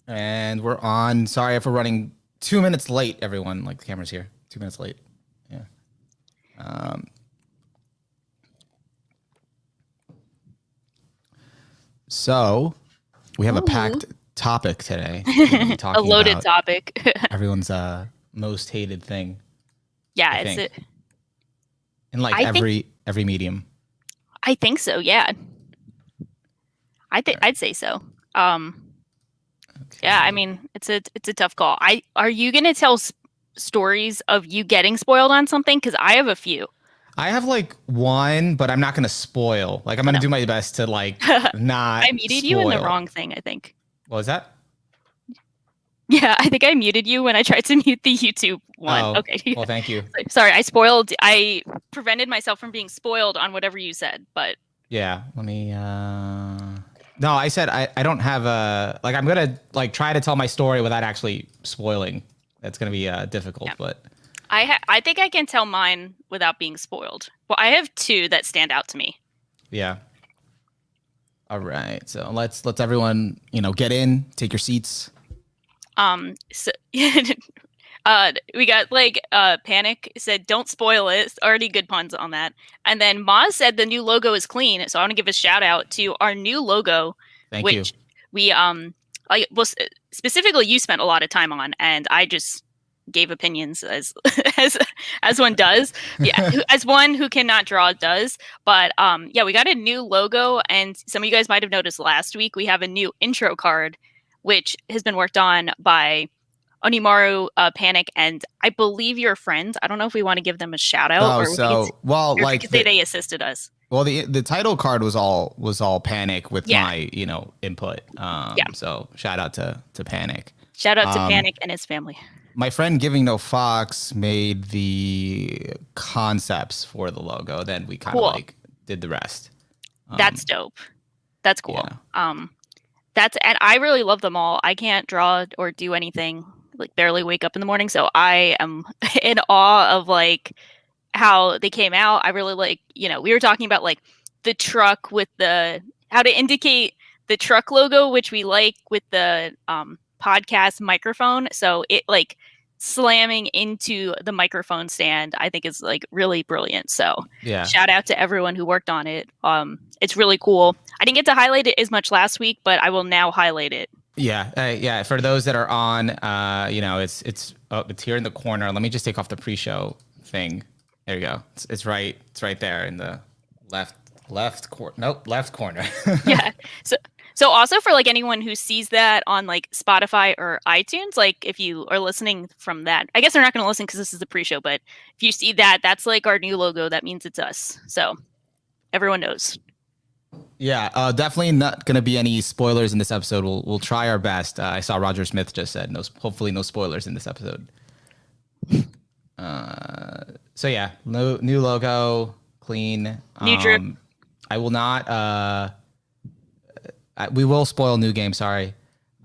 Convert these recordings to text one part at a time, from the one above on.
And we're on. Sorry if we're running 2 minutes late, everyone. Like the camera's here. 2 minutes late. Yeah. Um, so we have a Ooh. packed topic today. We're gonna be A talking loaded about topic. everyone's most hated thing, I Yeah, it's think, it. in like I think every medium. I think so. Yeah, All right. I'd say so. Um, yeah, I Okay. mean, it's a tough call. Are you gonna tell stories of you getting spoiled on something? Because I have a few. I have like one, but I'm not gonna spoil. Like I'm Oh gonna no, do my best to like I not muted you in the spoil. wrong thing. I think. What was that? Yeah, I think I muted you when I tried to mute the YouTube one. Oh, Okay, yeah. well, thank you. Sorry, I spoiled. I prevented myself from being spoiled on whatever you said, but Yeah, let me no, I said I don't have a like I'm gonna like try to tell my story without actually spoiling. That's gonna be difficult, yeah. but I think I can tell mine without being spoiled. Well, I have two that stand out to me. yeah. All right. So let's everyone, get in, take your seats. So we got like Panic said, "Don't spoil it." It's already good puns on that. And then Maz said the new logo is clean. So I want to give a shout out to our new logo, Thank you. which we like well specifically you spent a lot of time on, and I just gave opinions as as as one does. Yeah, as one who cannot draw does. But yeah, we got a new logo, and some of you guys might have noticed last week we have a new intro card, which has been worked on by Onimaru, Panic, and I believe your friends. I don't know if we want to give them a shout out Oh, or we could, so well, or if we like could say they assisted us. the title card was all Panic with Yeah, my, input. yeah. So shout out to Panic. Shout out to Um, Panic and his family. my friend Giving No Fox made the concepts for the logo. Then we kind of Cool. like did the rest. That's dope. That's cool. Yeah. That's and I really love them all. I can't draw or do anything, like barely wake up in the morning, so I am in awe of like how they came out. I really like, we were talking about like the truck with the how to indicate the truck logo, which we like with the podcast microphone. So it like slamming into the microphone stand, I think is like really brilliant. So Yeah. shout out to everyone who worked on it. It's really cool. I didn't get to highlight it as much last week, but I will now highlight it. Yeah, yeah. For those that are on, it's here in the corner. Let me just take off the pre-show thing. There you go. It's right. It's right there in the left corner. Nope, left corner. Yeah. So also for like anyone who sees that on like Spotify or iTunes, like if you are listening from that, I guess they're not going to listen because this is the pre-show, but if you see that, that's like our new logo. That means it's us. So everyone knows. Yeah, definitely not going to be any spoilers in this episode. We'll try our best. I saw Roger Smith just said no. Hopefully, no spoilers in this episode. So yeah, new logo, clean. New drip. I will not. We will spoil new game. Sorry.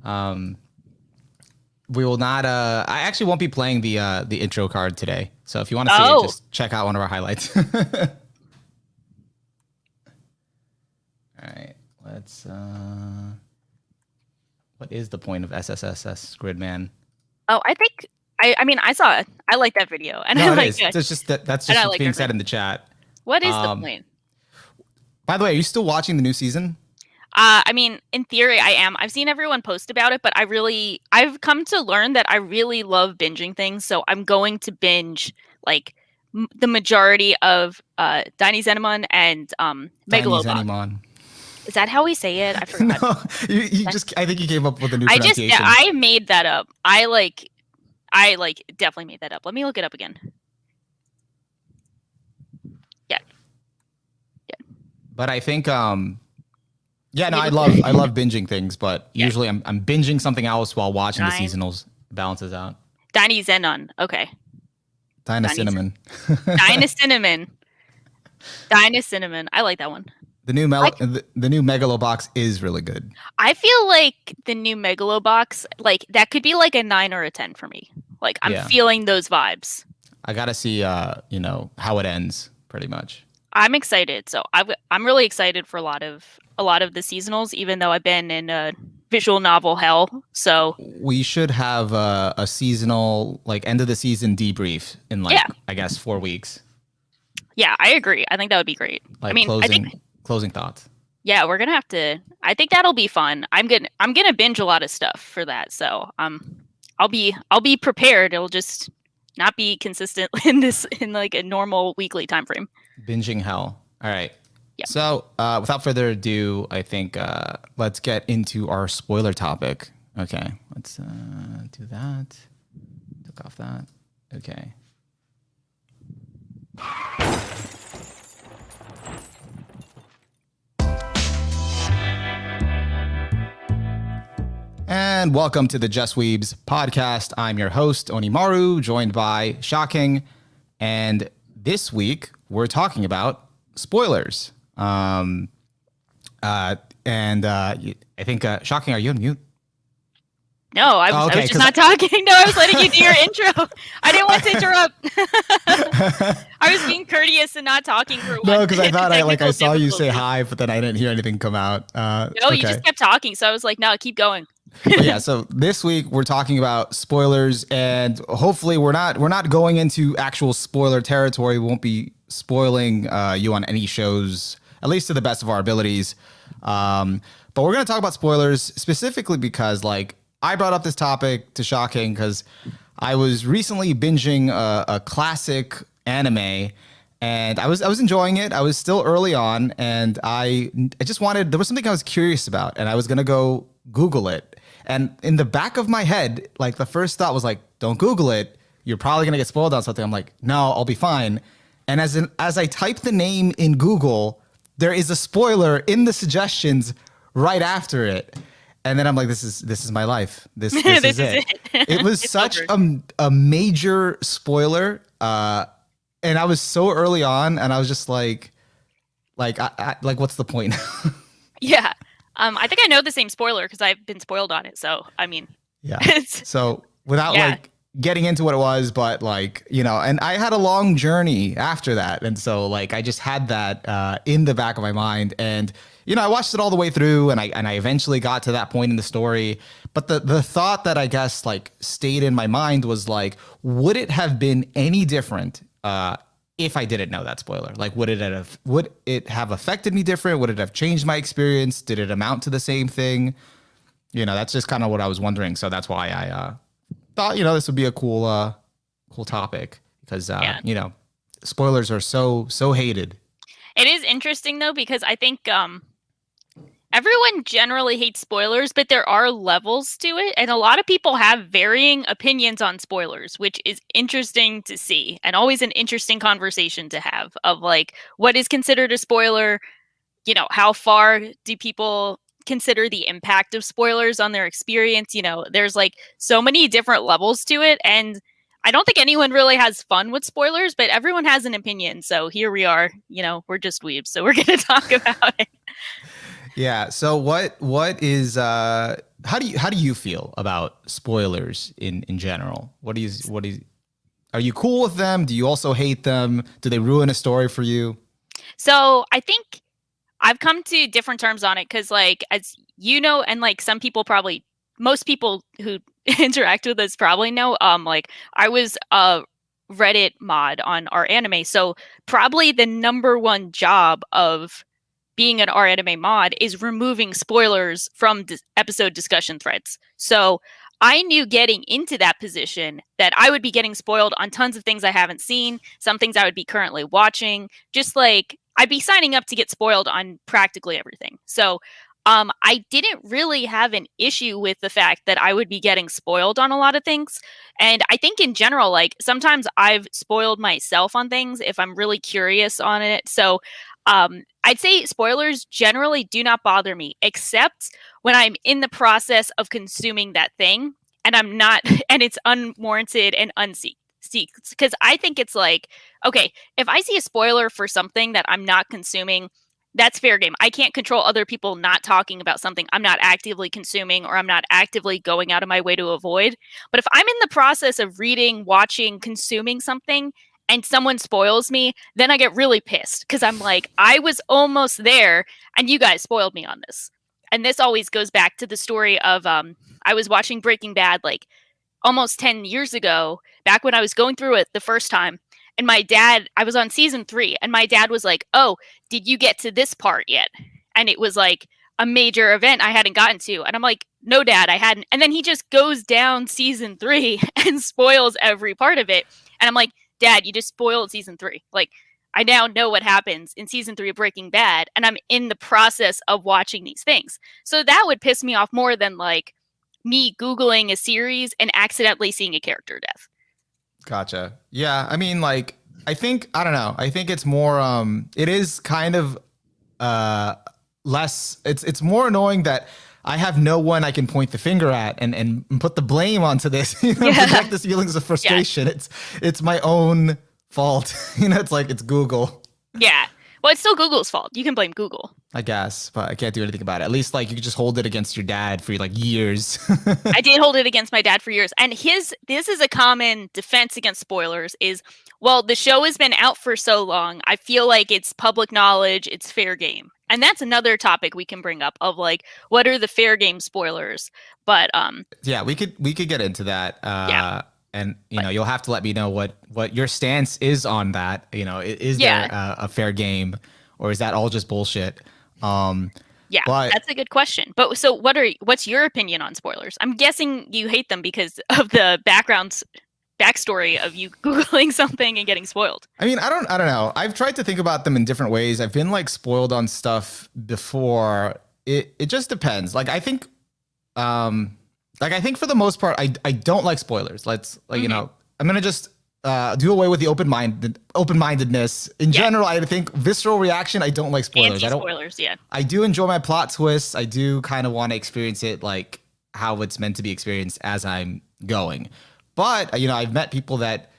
We will not. I actually won't be playing the intro card today. So if you want to see it, just check out one of our highlights. All right. Let's. What is the point of SSSS Gridman? Oh, I think. I mean, I saw it. I like that video, and no, I like it is. It's just that's just what's like being said in the chat. What is the point? By the way, are you still watching the new season? I mean, in theory, I am. I've seen everyone post about it, but I've come to learn that I really love binging things. So I'm going to binge like the majority of Dynazenemon and Megalobox. Dynazenemon. Is that how we say it? I forgot. No, you just. I think you came up with a new pronunciation. I made that up. I definitely made that up. Let me look it up again. Yeah. But I think yeah, no, I love binging things, but usually I'm binging something else while watching the seasonals. Balances out. Dynazenon. Okay. Dynacinnamon. Dynacinnamon. Dynacinnamon. I like that one. The new the new Megalobox is really good. I feel like the new Megalobox, like that could be like a 9 or a 10 for me. Like I'm feeling those vibes. I gotta see, how it ends, pretty much. I'm excited. So I'm really excited for a lot of the seasonals, even though I've been in visual novel hell. So We should have a seasonal, like end of the season debrief in like yeah, I guess 4 weeks. yeah, I agree. I think that would be great. I Like mean, I think closing thoughts. yeah, we're gonna have to. I think that'll be fun. I'm gonna binge a lot of stuff for that. So I'll be prepared. It'll just not be consistent in like a normal weekly time frame. Binging hell. All right. Yeah. So without further ado, I think let's get into our spoiler topic. Okay, let's do that. Took off that. Okay. And welcome to the Just Weebs podcast. I'm your host, Onimaru, joined by Shocking. And this week, we're talking about spoilers. I think, Shocking, are you on mute? No, I was just not talking. No, I was letting you do your intro. I didn't want to interrupt. I was being courteous and not talking for No, because I thought I saw you say difficulties. hi, but then I didn't hear anything come out. No, okay. you just kept talking, so I was like, no, keep going. But yeah, so this week we're talking about spoilers, and hopefully we're not going into actual spoiler territory. We won't be spoiling you on any shows, at least to the best of our abilities. But we're gonna talk about spoilers specifically because like I brought up this topic to Shocking because I was recently binging a classic anime. And I was enjoying it. I was still early on, and I just wanted, there was something I was curious about, and I was gonna go Google it. And in the back of my head, like the first thought was like, don't Google it. You're probably gonna get spoiled on something. I'm like, no, I'll be fine. And as I type the name in Google, there is a spoiler in the suggestions right after it. And then I'm like, this is my life. This This is it. It was It's such over. a major spoiler. And I was so early on, and I was just like, what's the point? Yeah. I think I know the same spoiler because I've been spoiled on it. So I mean, Yeah. it's So without yeah. like getting into what it was, but like, and I had a long journey after that. And so like, I just had that in the back of my mind. And, I watched it all the way through, and I eventually got to that point in the story. But the thought that I guess like stayed in my mind was like, would it have been any different if I didn't know that spoiler? Like, would it have affected me different? Would it have changed my experience? Did it amount to the same thing? That's just kind of what I was wondering. So that's why I thought, this would be a cool topic because, spoilers are so hated. It is interesting though because I think everyone generally hates spoilers, but there are levels to it, and a lot of people have varying opinions on spoilers, which is interesting to see and always an interesting conversation to have of like what is considered a spoiler, how far do people consider the impact of spoilers on their experience. There's like so many different levels to it, and I don't think anyone really has fun with spoilers, but everyone has an opinion. So here we are, we're just weebs, so we're going to talk about it. Yeah. So what is how do you feel about spoilers in general? Are you cool with them? Do you also hate them? Do they ruin a story for you? So I think I've come to different terms on it because, like, as you know, and like most people who interact with us probably know, like I was a Reddit mod on our anime, so probably the number one job of being an anime mod is removing spoilers from episode discussion threads. So I knew getting into that position that I would be getting spoiled on tons of things I haven't seen, some things I would be currently watching, just like I'd be signing up to get spoiled on practically everything. So I didn't really have an issue with the fact that I would be getting spoiled on a lot of things. And I think in general, like sometimes I've spoiled myself on things if I'm really curious on it. So I'd say spoilers generally do not bother me, except when I'm in the process of consuming that thing and I'm not, and it's unwarranted and unseeked. Because I think it's like, okay, if I see a spoiler for something that I'm not consuming, that's fair game. I can't control other people not talking about something I'm not actively consuming or I'm not actively going out of my way to avoid. But if I'm in the process of reading, watching, consuming something, and someone spoils me, then I get really pissed because I'm like, I was almost there and you guys spoiled me on this. and this always goes back to the story of I was watching Breaking Bad like almost 10 years ago, back when I was going through it the first time. And my dad, I was on season 3, and my dad was like, "Oh, did you get to this part yet?" And it was like a major event I hadn't gotten to. And I'm like, "No, Dad, I hadn't." And then he just goes down season 3 and spoils every part of it. And I'm like, "Dad, you just spoiled season 3. Like, I now know what happens in season 3 of Breaking Bad, and I'm in the process of watching these things." So that would piss me off more than like me Googling a series and accidentally seeing a character death. Gotcha. Yeah, I mean, like, I think, I don't know. I think it's more it is kind of less, it's more annoying that I have no one I can point the finger at and put the blame onto this, project this feelings of frustration. Yeah. It's my own fault. It's like, it's Google. Yeah. Well, it's still Google's fault. You can blame Google, I guess, but I can't do anything about it. At least, like, you could just hold it against your dad for like years. I did hold it against my dad for years. And this is a common defense against spoilers is, well, the show has been out for so long, I feel like it's public knowledge, it's fair game. And that's another topic we can bring up of like, what are the fair game spoilers? But yeah, we could get into that. Yeah. And you'll have to let me know what your stance is on that. Is there a fair game, or is that all just bullshit? Yeah, but that's a good question. But so what's your opinion on spoilers? I'm guessing you hate them because of the backstory of you Googling something and getting spoiled. I mean, I don't know. I've tried to think about them in different ways. I've been like spoiled on stuff before. It just depends. Like, I think for the most part, I don't like spoilers. I'm gonna just do away with the open-mindedness in general. I think visceral reaction. I don't like spoilers. Anti-spoilers, yeah. I do enjoy my plot twists. I do kind of want to experience it like how it's meant to be experienced as I'm going. But I've met people that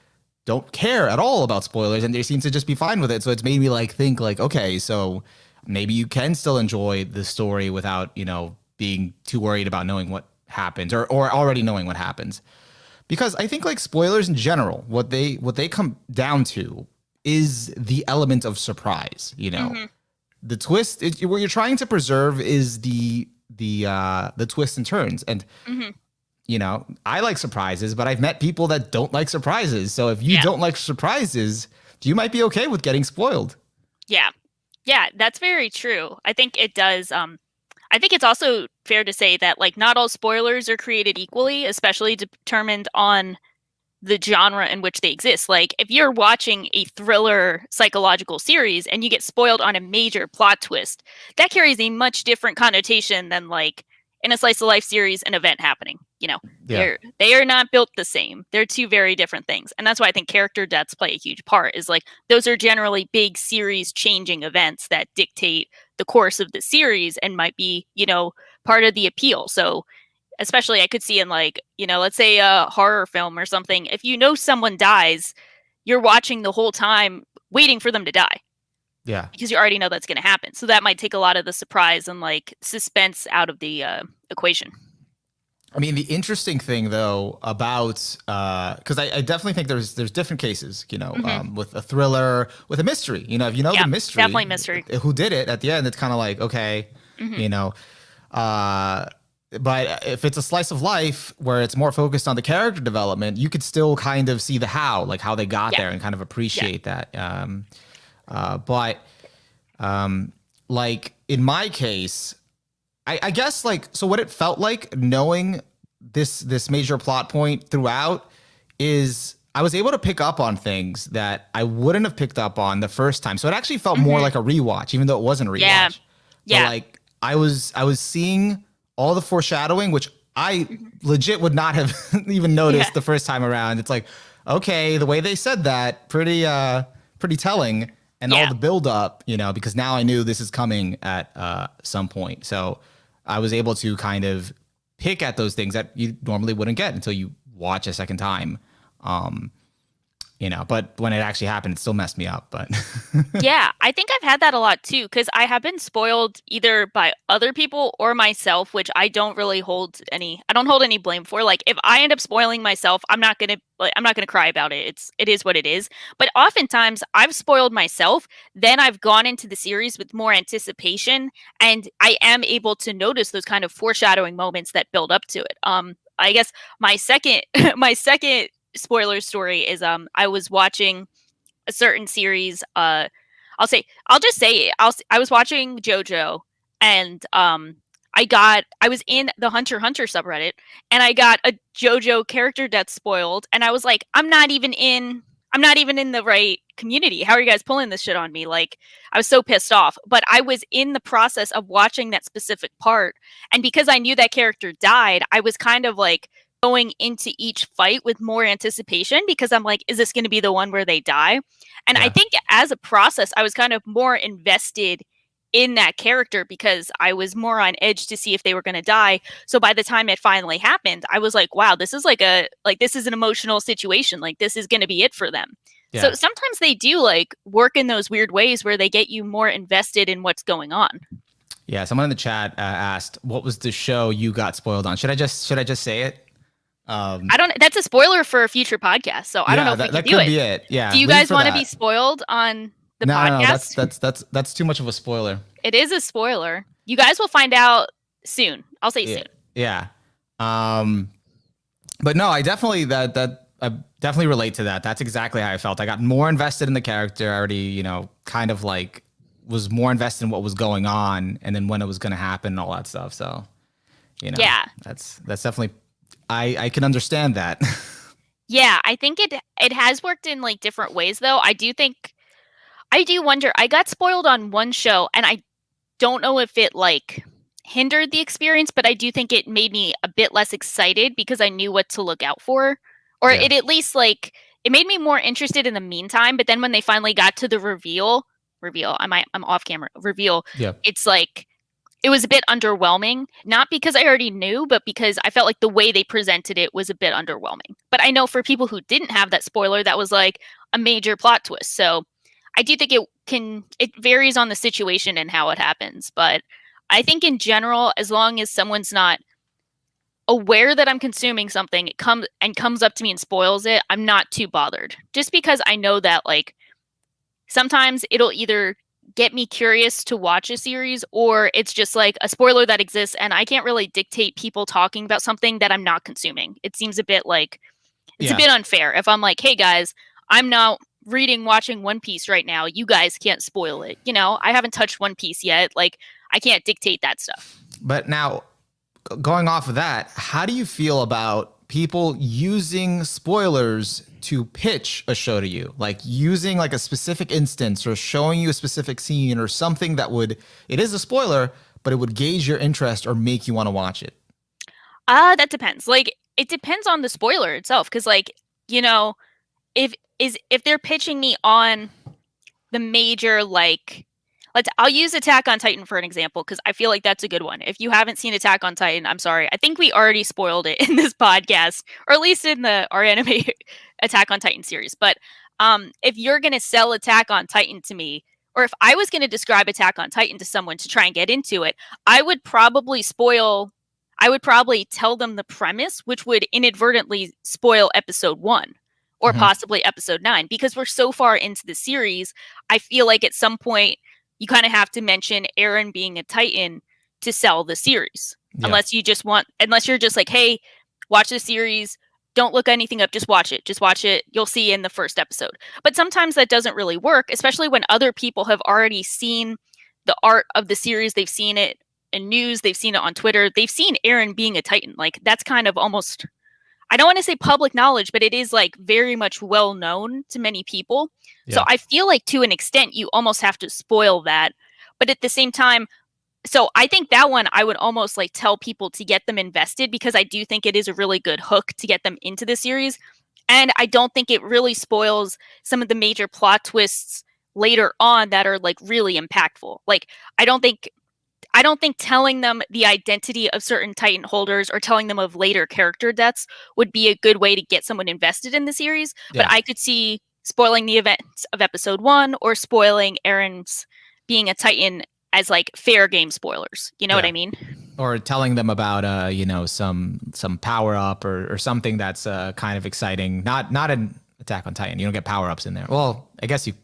don't care at all about spoilers, and they seem to just be fine with it. So it's made me like think like, okay, so maybe you can still enjoy the story without being too worried about knowing what happens or already knowing what happens. Because I think like spoilers in general, what they come down to is the element of surprise. The twist is what you're trying to preserve is the twists and turns. And I like surprises, but I've met people that don't like surprises. So if you don't like surprises, you might be okay with getting spoiled. Yeah, that's very true. I think it does. I think it's also fair to say that like not all spoilers are created equally, especially determined on the genre in which they exist. Like if you're watching a thriller psychological series and you get spoiled on a major plot twist, that carries a much different connotation than like in a slice of life series, an event happening. They are not built the same. They're two very different things. And that's why I think character deaths play a huge part is like those are generally big series changing events that dictate the course of the series and might be, part of the appeal. So especially I could see in like, let's say a horror film or something, if someone dies, you're watching the whole time waiting for them to die. Yeah. Because you already know that's going to happen. So that might take a lot of the surprise and like suspense out of the equation. I mean, the interesting thing though about because I definitely think there's different cases, with a thriller, with a mystery. If you know the mystery, definitely mystery. Who did it at the end? It's kind of like okay, but if it's a slice of life where it's more focused on the character development, you could still kind of see the how they got there and kind of appreciate that. But like in my case, I guess like, so what it felt like knowing this major plot point throughout is I was able to pick up on things that I wouldn't have picked up on the first time. So it actually felt more like a rewatch, even though it wasn't a rewatch. Yeah. So like I was seeing all the foreshadowing, which I legit would not have even noticed the first time around. It's like, okay, the way they said that, pretty telling. And all the build up, because now I knew this is coming at some point. So I was able to kind of pick at those things that you normally wouldn't get until you watch a second time. you know, but when it actually happened, it still messed me up. But Yeah, I think I've had that a lot too, because I have been spoiled either by other people or myself, which I don't really I don't hold any blame for. Like if I end up spoiling myself, I'm not gonna cry about it. It is what it is. But oftentimes I've spoiled myself, then I've gone into the series with more anticipation, and I am able to notice those kind of foreshadowing moments that build up to it. I guess my second my second spoiler story is I was watching a certain series. I'll just say it. I was watching JoJo, and I was in the Hunter x Hunter subreddit, and I got a JoJo character death spoiled, and I was like, I'm not even in the right community. How are you guys pulling this shit on me? Like, I was so pissed off. But I was in the process of watching that specific part, and because I knew that character died, I was kind of like going into each fight with more anticipation because I'm like, is this going to be the one where they die? And I yeah, think as a process, I was kind of more invested in that character because I was more on edge to see if they were going to die. So by the time it finally happened, I was like, wow, this is this is an emotional situation. Like this is going to be it for them. So yeah. sometimes they do like work in those weird ways where they get you more invested in what's going on. Yeah, someone in the chat asked, "What was the show you got spoiled on?" Should I just say it? I don't. That's a spoiler for a future podcast, so I don't know Yeah, if we can that do could it. be it. Yeah, Do you leave it guys for want to be that. spoiled on the No, podcast? that's too much of a spoiler. It is a spoiler. You guys will find out soon. I'll say Yeah, soon. yeah. Um, but no, I definitely relate to that. That's exactly how I felt. I got more invested in the character. I already, you know, kind of like was more invested in what was going on, and then when it was going to happen, and all that stuff. So, you know, Yeah. that's definitely. I can understand that. Yeah, I think it has worked in like different ways though. I do wonder. I got spoiled on one show and I don't know if it like hindered the experience, but I do think it made me a bit less excited because I knew what to look out for. Or Yeah. it at least like it made me more interested in the meantime, but then when they finally got to the reveal, I'm off camera, reveal, Yeah. it's like it was a bit underwhelming, not because I already knew, but because I felt like the way they presented it was a bit underwhelming. But I know for people who didn't have that spoiler, that was like a major plot twist. So I do think it varies on the situation and how it happens. But I think in general, as long as someone's not aware that I'm consuming something, it comes up to me and spoils it, I'm not too bothered. Just because I know that like sometimes it'll either get me curious to watch a series or it's just like a spoiler that exists and I can't really dictate people talking about something that I'm not consuming. It seems a bit like it's a Yeah. bit unfair if I'm like, "Hey guys, I'm not watching One Piece right now. You guys can't spoil it." You know, I haven't touched One Piece yet. Like I can't dictate that stuff. But now, going off of that, how do you feel about people using spoilers to pitch a show to you? Like using like a specific instance or showing you a specific scene or something that would, it is a spoiler, but it would gauge your interest or make you want to watch it. That depends. Like it depends on the spoiler itself cuz like, you know, if they're pitching me on the major like I'll use Attack on Titan for an example because I feel like that's a good one. If you haven't seen Attack on Titan, I'm sorry. I think we already spoiled it in this podcast, or at least in our anime Attack on Titan series. But if you're gonna sell Attack on Titan to me, or if I was gonna describe Attack on Titan to someone to try and get into it, I would probably tell them the premise, which would inadvertently spoil episode 1 or Mhm. possibly episode 9 because we're so far into the series. I feel like at some point you kind of have to mention Aaron being a Titan to sell the series. Yeah. Unless you're just like, hey, watch the series, don't look anything up, just watch it. Just watch it. You'll see in the first episode. But sometimes that doesn't really work, especially when other people have already seen the art of the series. They've seen it in news, they've seen it on Twitter, they've seen Aaron being a Titan. Like that's kind of almost, I don't want to say public knowledge, but it is like very much well known to many people. So Yeah. I feel like to an extent you almost have to spoil that. But at the same time, so I think that one I would almost like tell people to get them invested because I do think it is a really good hook to get them into the series. And I don't think it really spoils some of the major plot twists later on that are like really impactful. Like I don't think telling them the identity of certain Titan holders or telling them of later character deaths would be a good way to get someone invested in the series. But Yeah. I could see spoiling the events of episode 1 or spoiling Aaron's being a Titan as like fair game spoilers. You know what I mean? Or telling them about some power up or something that's kind of exciting. Not an Attack on Titan. You don't get power ups in there. Well, I guess you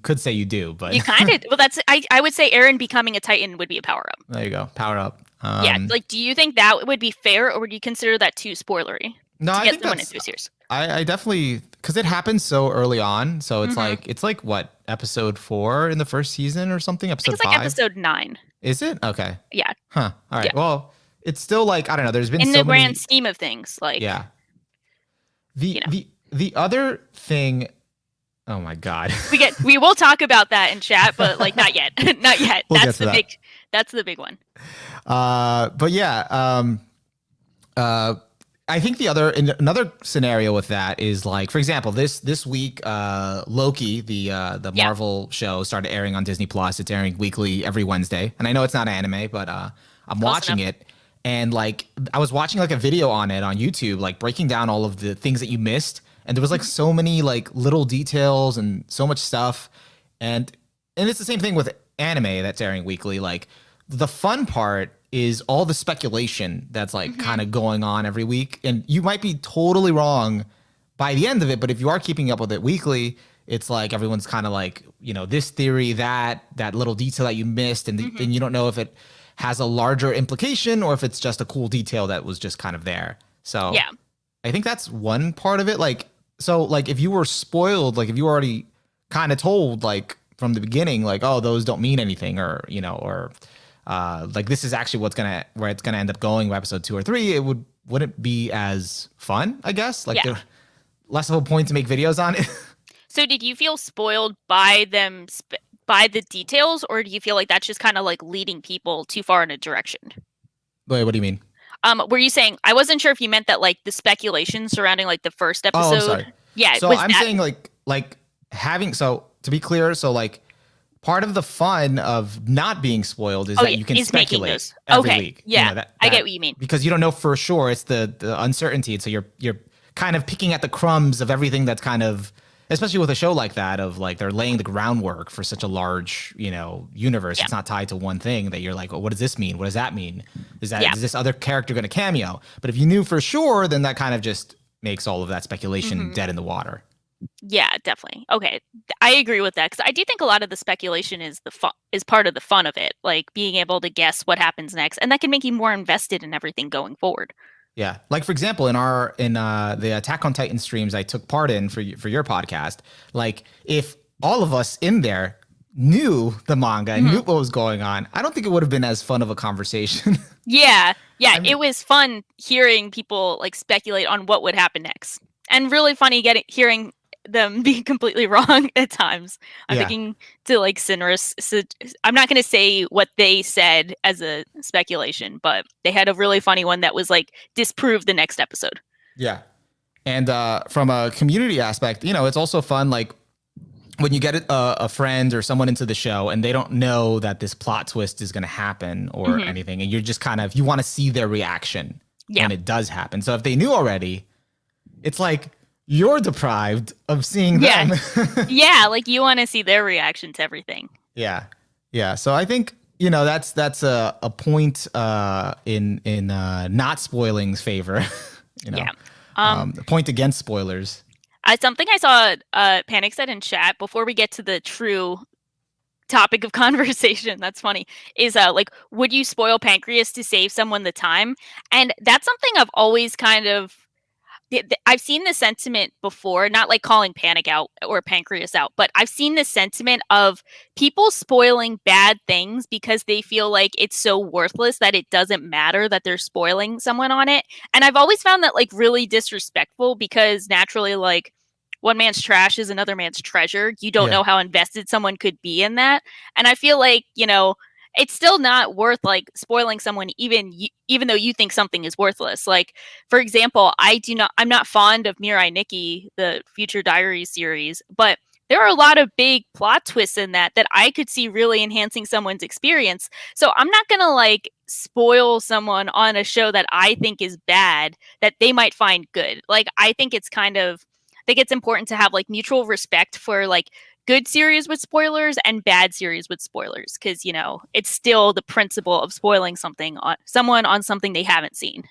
could say you do, but you kind of. Well, that's I would say Aaron becoming a Titan would be a power up. There you go, power up. Yeah, like, do you think that would be fair, or would you consider that too spoilery? No, to I get think someone that's. into a series? I definitely, because it happens so early on. So it's like what, episode 4 in the first season or something? Episode it's 5? like episode 9. Is it? Okay. Yeah. Huh. All right. Yeah. Well, it's still like, I don't know. There's been in so the grand many... scheme of things, like Yeah. The other thing... Oh my God. we will talk about that in chat, but like not yet. Not yet. We'll That's the big that's the big one. But yeah, I think another scenario with that is like, for example, this week, Loki, the Marvel show, started airing on Disney Plus. It's airing weekly every Wednesday, and I know it's not anime, but I'm watching it, and like I was watching like a video on it on YouTube, like breaking down all of the things that you missed, and there was like so many like little details and so much stuff, and it's the same thing with anime that's airing weekly. Like the fun part is all the speculation that's like kind of going on every week. And you might be totally wrong by the end of it, but if you are keeping up with it weekly, it's like everyone's kind of like, this theory, that little detail that you missed, and then you don't know if it has a larger implication or if it's just a cool detail that was just kind of there. So yeah, I think that's one part of it. Like, so like if you were spoiled, like if you were already kind of told like from the beginning, like, oh, those don't mean anything, or like this is actually where it's gonna end up going by episode 2 or 3, it wouldn't be as fun, I guess. Like less of a point to make videos on it. So did you feel spoiled by them by the details, or do you feel like that's just kind of like leading people too far in a direction? Wait, what do you mean? Were you saying, I wasn't sure if you meant that like the speculation surrounding like the first episode? Oh, I'm sorry. Yeah. So I'm saying like having, so to be clear, so like part of the fun of not being spoiled is that you can speculate every week. Yeah, I get what you mean. Because you don't know for sure. It's the uncertainty. So you're kind of picking at the crumbs of everything that's kind of, especially with a show like that, of like they're laying the groundwork for such a large, universe. Yeah. It's not tied to one thing that you're like, oh, what does this mean? What does that mean? Is this other character going to cameo? But if you knew for sure, then that kind of just makes all of that speculation dead in the water. Yeah, definitely. Okay, I agree with that, because I do think a lot of the speculation is is part of the fun of it, like being able to guess what happens next, and that can make you more invested in everything going forward. Yeah, like for example, in the Attack on Titan streams I took part in for your podcast, like if all of us in there knew the manga and knew what was going on, I don't think it would have been as fun of a conversation. Yeah, it was fun hearing people like speculate on what would happen next, and really funny hearing them being completely wrong at times. I'm thinking to like Sinris. So I'm not going to say what they said as a speculation, but they had a really funny one that was like disprove the next episode. Yeah. And from a community aspect, it's also fun. Like when you get a friend or someone into the show and they don't know that this plot twist is going to happen or anything, and you're just kind of, you want to see their reaction when it does happen. So if they knew already, it's like, you're deprived of seeing them. Yeah, like you want to see their reaction to everything. Yeah. So I think that's a point in not spoiling's favor. A point against spoilers. Something I saw Panic said in chat before we get to the true topic of conversation, that's funny, is like, would you spoil Pancreas to save someone the time? And that's something I've always kind of, I've seen the sentiment before, not like calling Panic out or Pancreas out, but I've seen the sentiment of people spoiling bad things because they feel like it's so worthless that it doesn't matter that they're spoiling someone on it. And I've always found that like really disrespectful, because naturally, like, one man's trash is another man's treasure. You don't know how invested someone could be in that. And I feel like, it's still not worth like spoiling someone, even though you think something is worthless. Like, for example, I'm not fond of Mirai Nikki, the Future Diaries series, but there are a lot of big plot twists in that I could see really enhancing someone's experience. So I'm not going to like spoil someone on a show that I think is bad that they might find good. Like, I think it's kind of, think it's important to have like mutual respect for like good series with spoilers and bad series with spoilers, because you know it's still the principle of spoiling something on someone on something they haven't seen.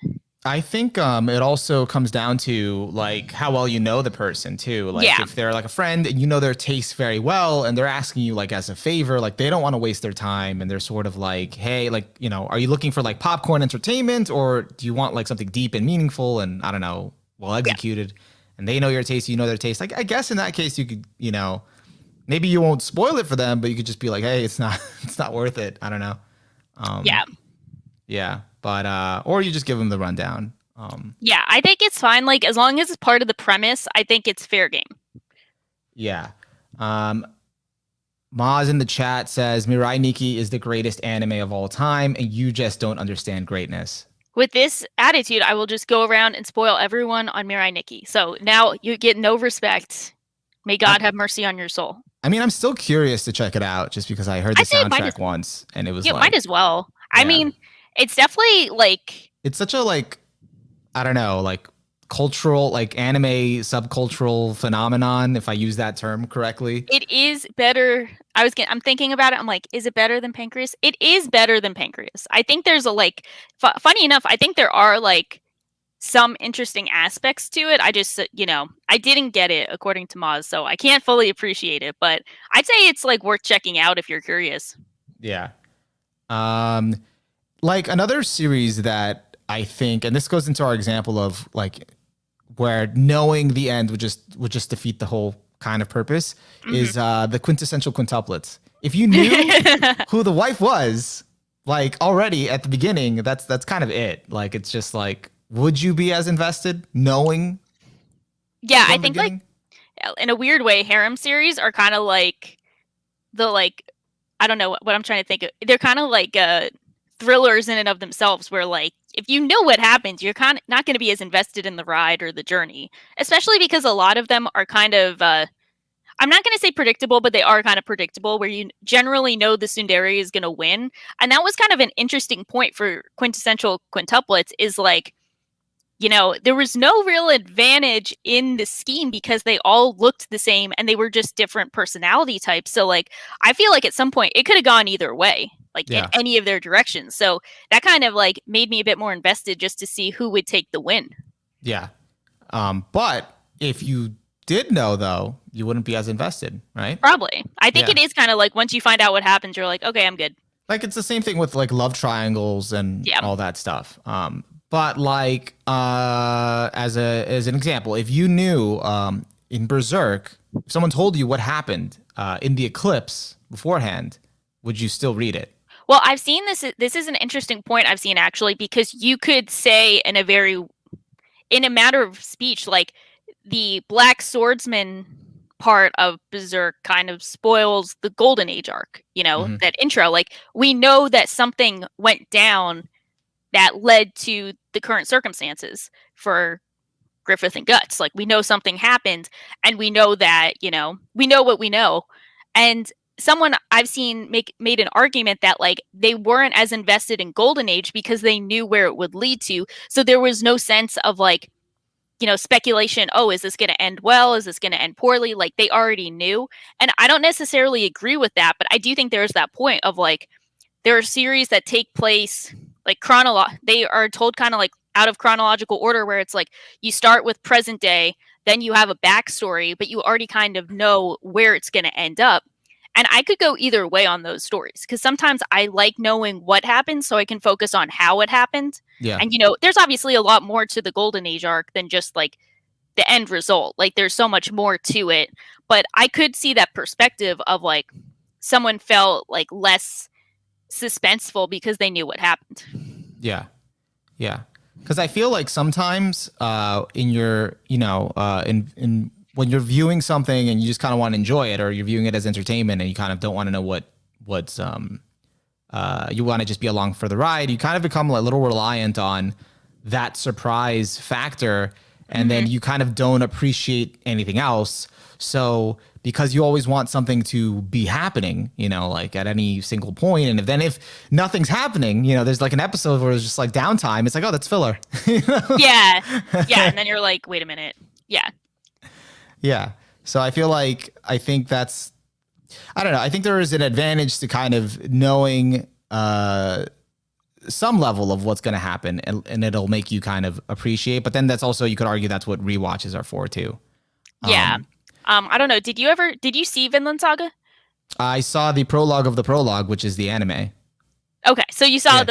I think it also comes down to like how well you know the person too. Like Yeah. if they're like a friend and you know their taste very well and they're asking you like as a favor, like they don't want to waste their time and they're sort of like, hey, like, you know, are you looking for like popcorn entertainment or do you want like something deep and meaningful and I don't know, well executed? And they know your taste, you know their taste. Like I guess in that case you could, you know, maybe you won't spoil it for them, but you could just be like, hey, it's not it's not worth it. I don't know. Yeah. Yeah. But or you just give them the rundown. Yeah, I think it's fine. Like as long as it's part of the premise, I think it's fair game. Yeah. Maz in the chat says Mirai Nikki is the greatest anime of all time, and you just don't understand greatness. With this attitude, I will just go around and spoil everyone on Mirai Nikki. So now you get no respect. May God have mercy on your soul. I mean, I'm still curious to check it out just because I heard the soundtrack once and it was yeah, like, might as well. I mean, it's definitely like it's such a like, I don't know, like cultural, like anime subcultural phenomenon, if I use that term correctly. It is better. I'm thinking about it. I'm like, is it better than Pancreas? It is better than Pancreas. I think there's a like, funny enough, I think there are like some interesting aspects to it. I just, you know, I didn't get it according to Maz, so I can't fully appreciate it, but I'd say it's like worth checking out if you're curious. Yeah. Like another series that I think, and this goes into our example of like where knowing the end would just defeat the whole kind of purpose, is the quintessential quintuplets. If you knew who the wife was, like already at the beginning, that's kind of it. Like it's just like, would you be as invested knowing? Yeah, I think like in a weird way, harem series are kind of like the like, I don't know what I'm trying to think of. They're kind of like thrillers in and of themselves, where like if you know what happens, you're kind of not going to be as invested in the ride or the journey, especially because a lot of them are kind of I'm not going to say predictable, but they are kind of predictable, where you generally know the tsundere is going to win. And that was kind of an interesting point for quintessential quintuplets, is like, you know, there was no real advantage in the scheme because they all looked the same and they were just different personality types. So like, I feel like at some point it could have gone either way, like in any of their directions. So that kind of like made me a bit more invested just to see who would take the win. Yeah. But if you did know though, you wouldn't be as invested, right? Probably. I think it is kind of like once you find out what happens, you're like, okay, I'm good. Like it's the same thing with like love triangles and all that stuff. But like as an example, if you knew in Berserk, if someone told you what happened in the eclipse beforehand, would you still read it? Well, I've seen this. This is an interesting point I've seen actually, because you could say in a matter of speech, like the Black Swordsman part of Berserk kind of spoils the Golden Age arc. You know, that intro. Like we know that something went down that led to the current circumstances for Griffith and Guts. Like we know something happened, and we know that, you know, we know what we know. And someone I've seen made an argument that like they weren't as invested in Golden Age because they knew where it would lead to. So there was no sense of like, you know, speculation. Oh, is this going to end well? Is this going to end poorly? Like they already knew. And I don't necessarily agree with that, but I do think there's that point of like, there are series that take place like they are told kind of like out of chronological order, where it's like you start with present day, then you have a backstory, but you already kind of know where it's going to end up. And I could go either way on those stories, because sometimes I like knowing what happened so I can focus on how it happened. Yeah. And, you know, there's obviously a lot more to the Golden Age arc than just like the end result. Like there's so much more to it. But I could see that perspective of like someone felt like less suspenseful because they knew what happened. Yeah. Because I feel like sometimes in your, you know, in when you're viewing something and you just kind of want to enjoy it, or you're viewing it as entertainment and you kind of don't want to know what's you want to just be along for the ride, you kind of become a little reliant on that surprise factor, and then you kind of don't appreciate anything else. So because you always want something to be happening, you know, like at any single point. And if nothing's happening, you know, there's like an episode where it's just like downtime. It's like, oh, that's filler. You know? Yeah. And then you're like, wait a minute. Yeah. Yeah. So I feel like I think that's I don't know. I think there is an advantage to kind of knowing some level of what's going to happen, and it'll make you kind of appreciate. But then that's also you could argue that's what rewatches are for too. Yeah. I don't know. Did you see Vinland Saga? I saw the prologue of the prologue, which is the anime. Okay, so you saw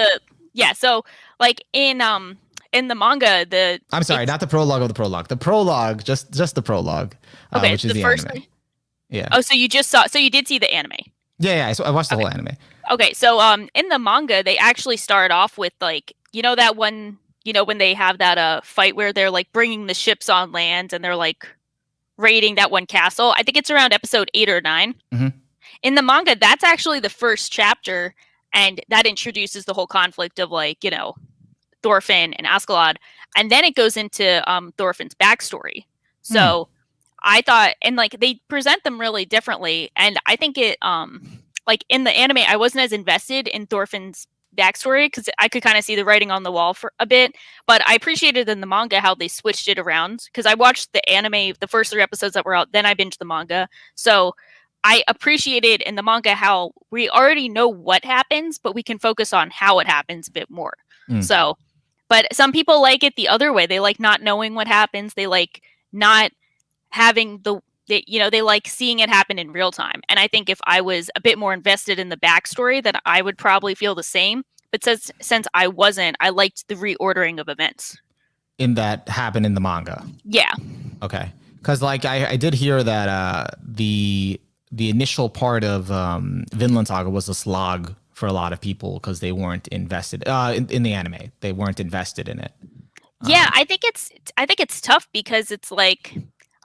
Yeah. so like in the manga, I'm sorry, not the prologue of the prologue. The prologue, just the prologue, okay, which is the the first anime. Yeah. Oh, so you did see the anime. Yeah. I watched the Okay. whole anime. Okay, so in the manga, they actually start off with like that one when they have that fight where they're like bringing the ships on land and they're like raiding that one castle. I think it's around episode 8 or 9. Mm-hmm. In the manga, that's actually the first chapter, and that introduces the whole conflict of like Thorfinn and Askeladd, and then it goes into Thorfinn's backstory. So I thought, and like they present them really differently, and I think it like in the anime, I wasn't as invested in Thorfinn's backstory because I could kind of see the writing on the wall for a bit, but I appreciated in the manga how they switched it around because I watched the anime, the first 3 episodes that were out, then I binged the manga. So I appreciated in the manga how we already know what happens, but we can focus on how it happens a bit more. So, but some people like it the other way. They like not knowing what happens. They like not having they like seeing it happen in real time. And I think if I was a bit more invested in the backstory, then I would probably feel the same. But since I wasn't, I liked the reordering of events. In that happened in the manga. Yeah. Okay. Because like I did hear that the initial part of Vinland Saga was a slog for a lot of people because they weren't invested in the anime. They weren't invested in it. Yeah, I think it's tough because it's like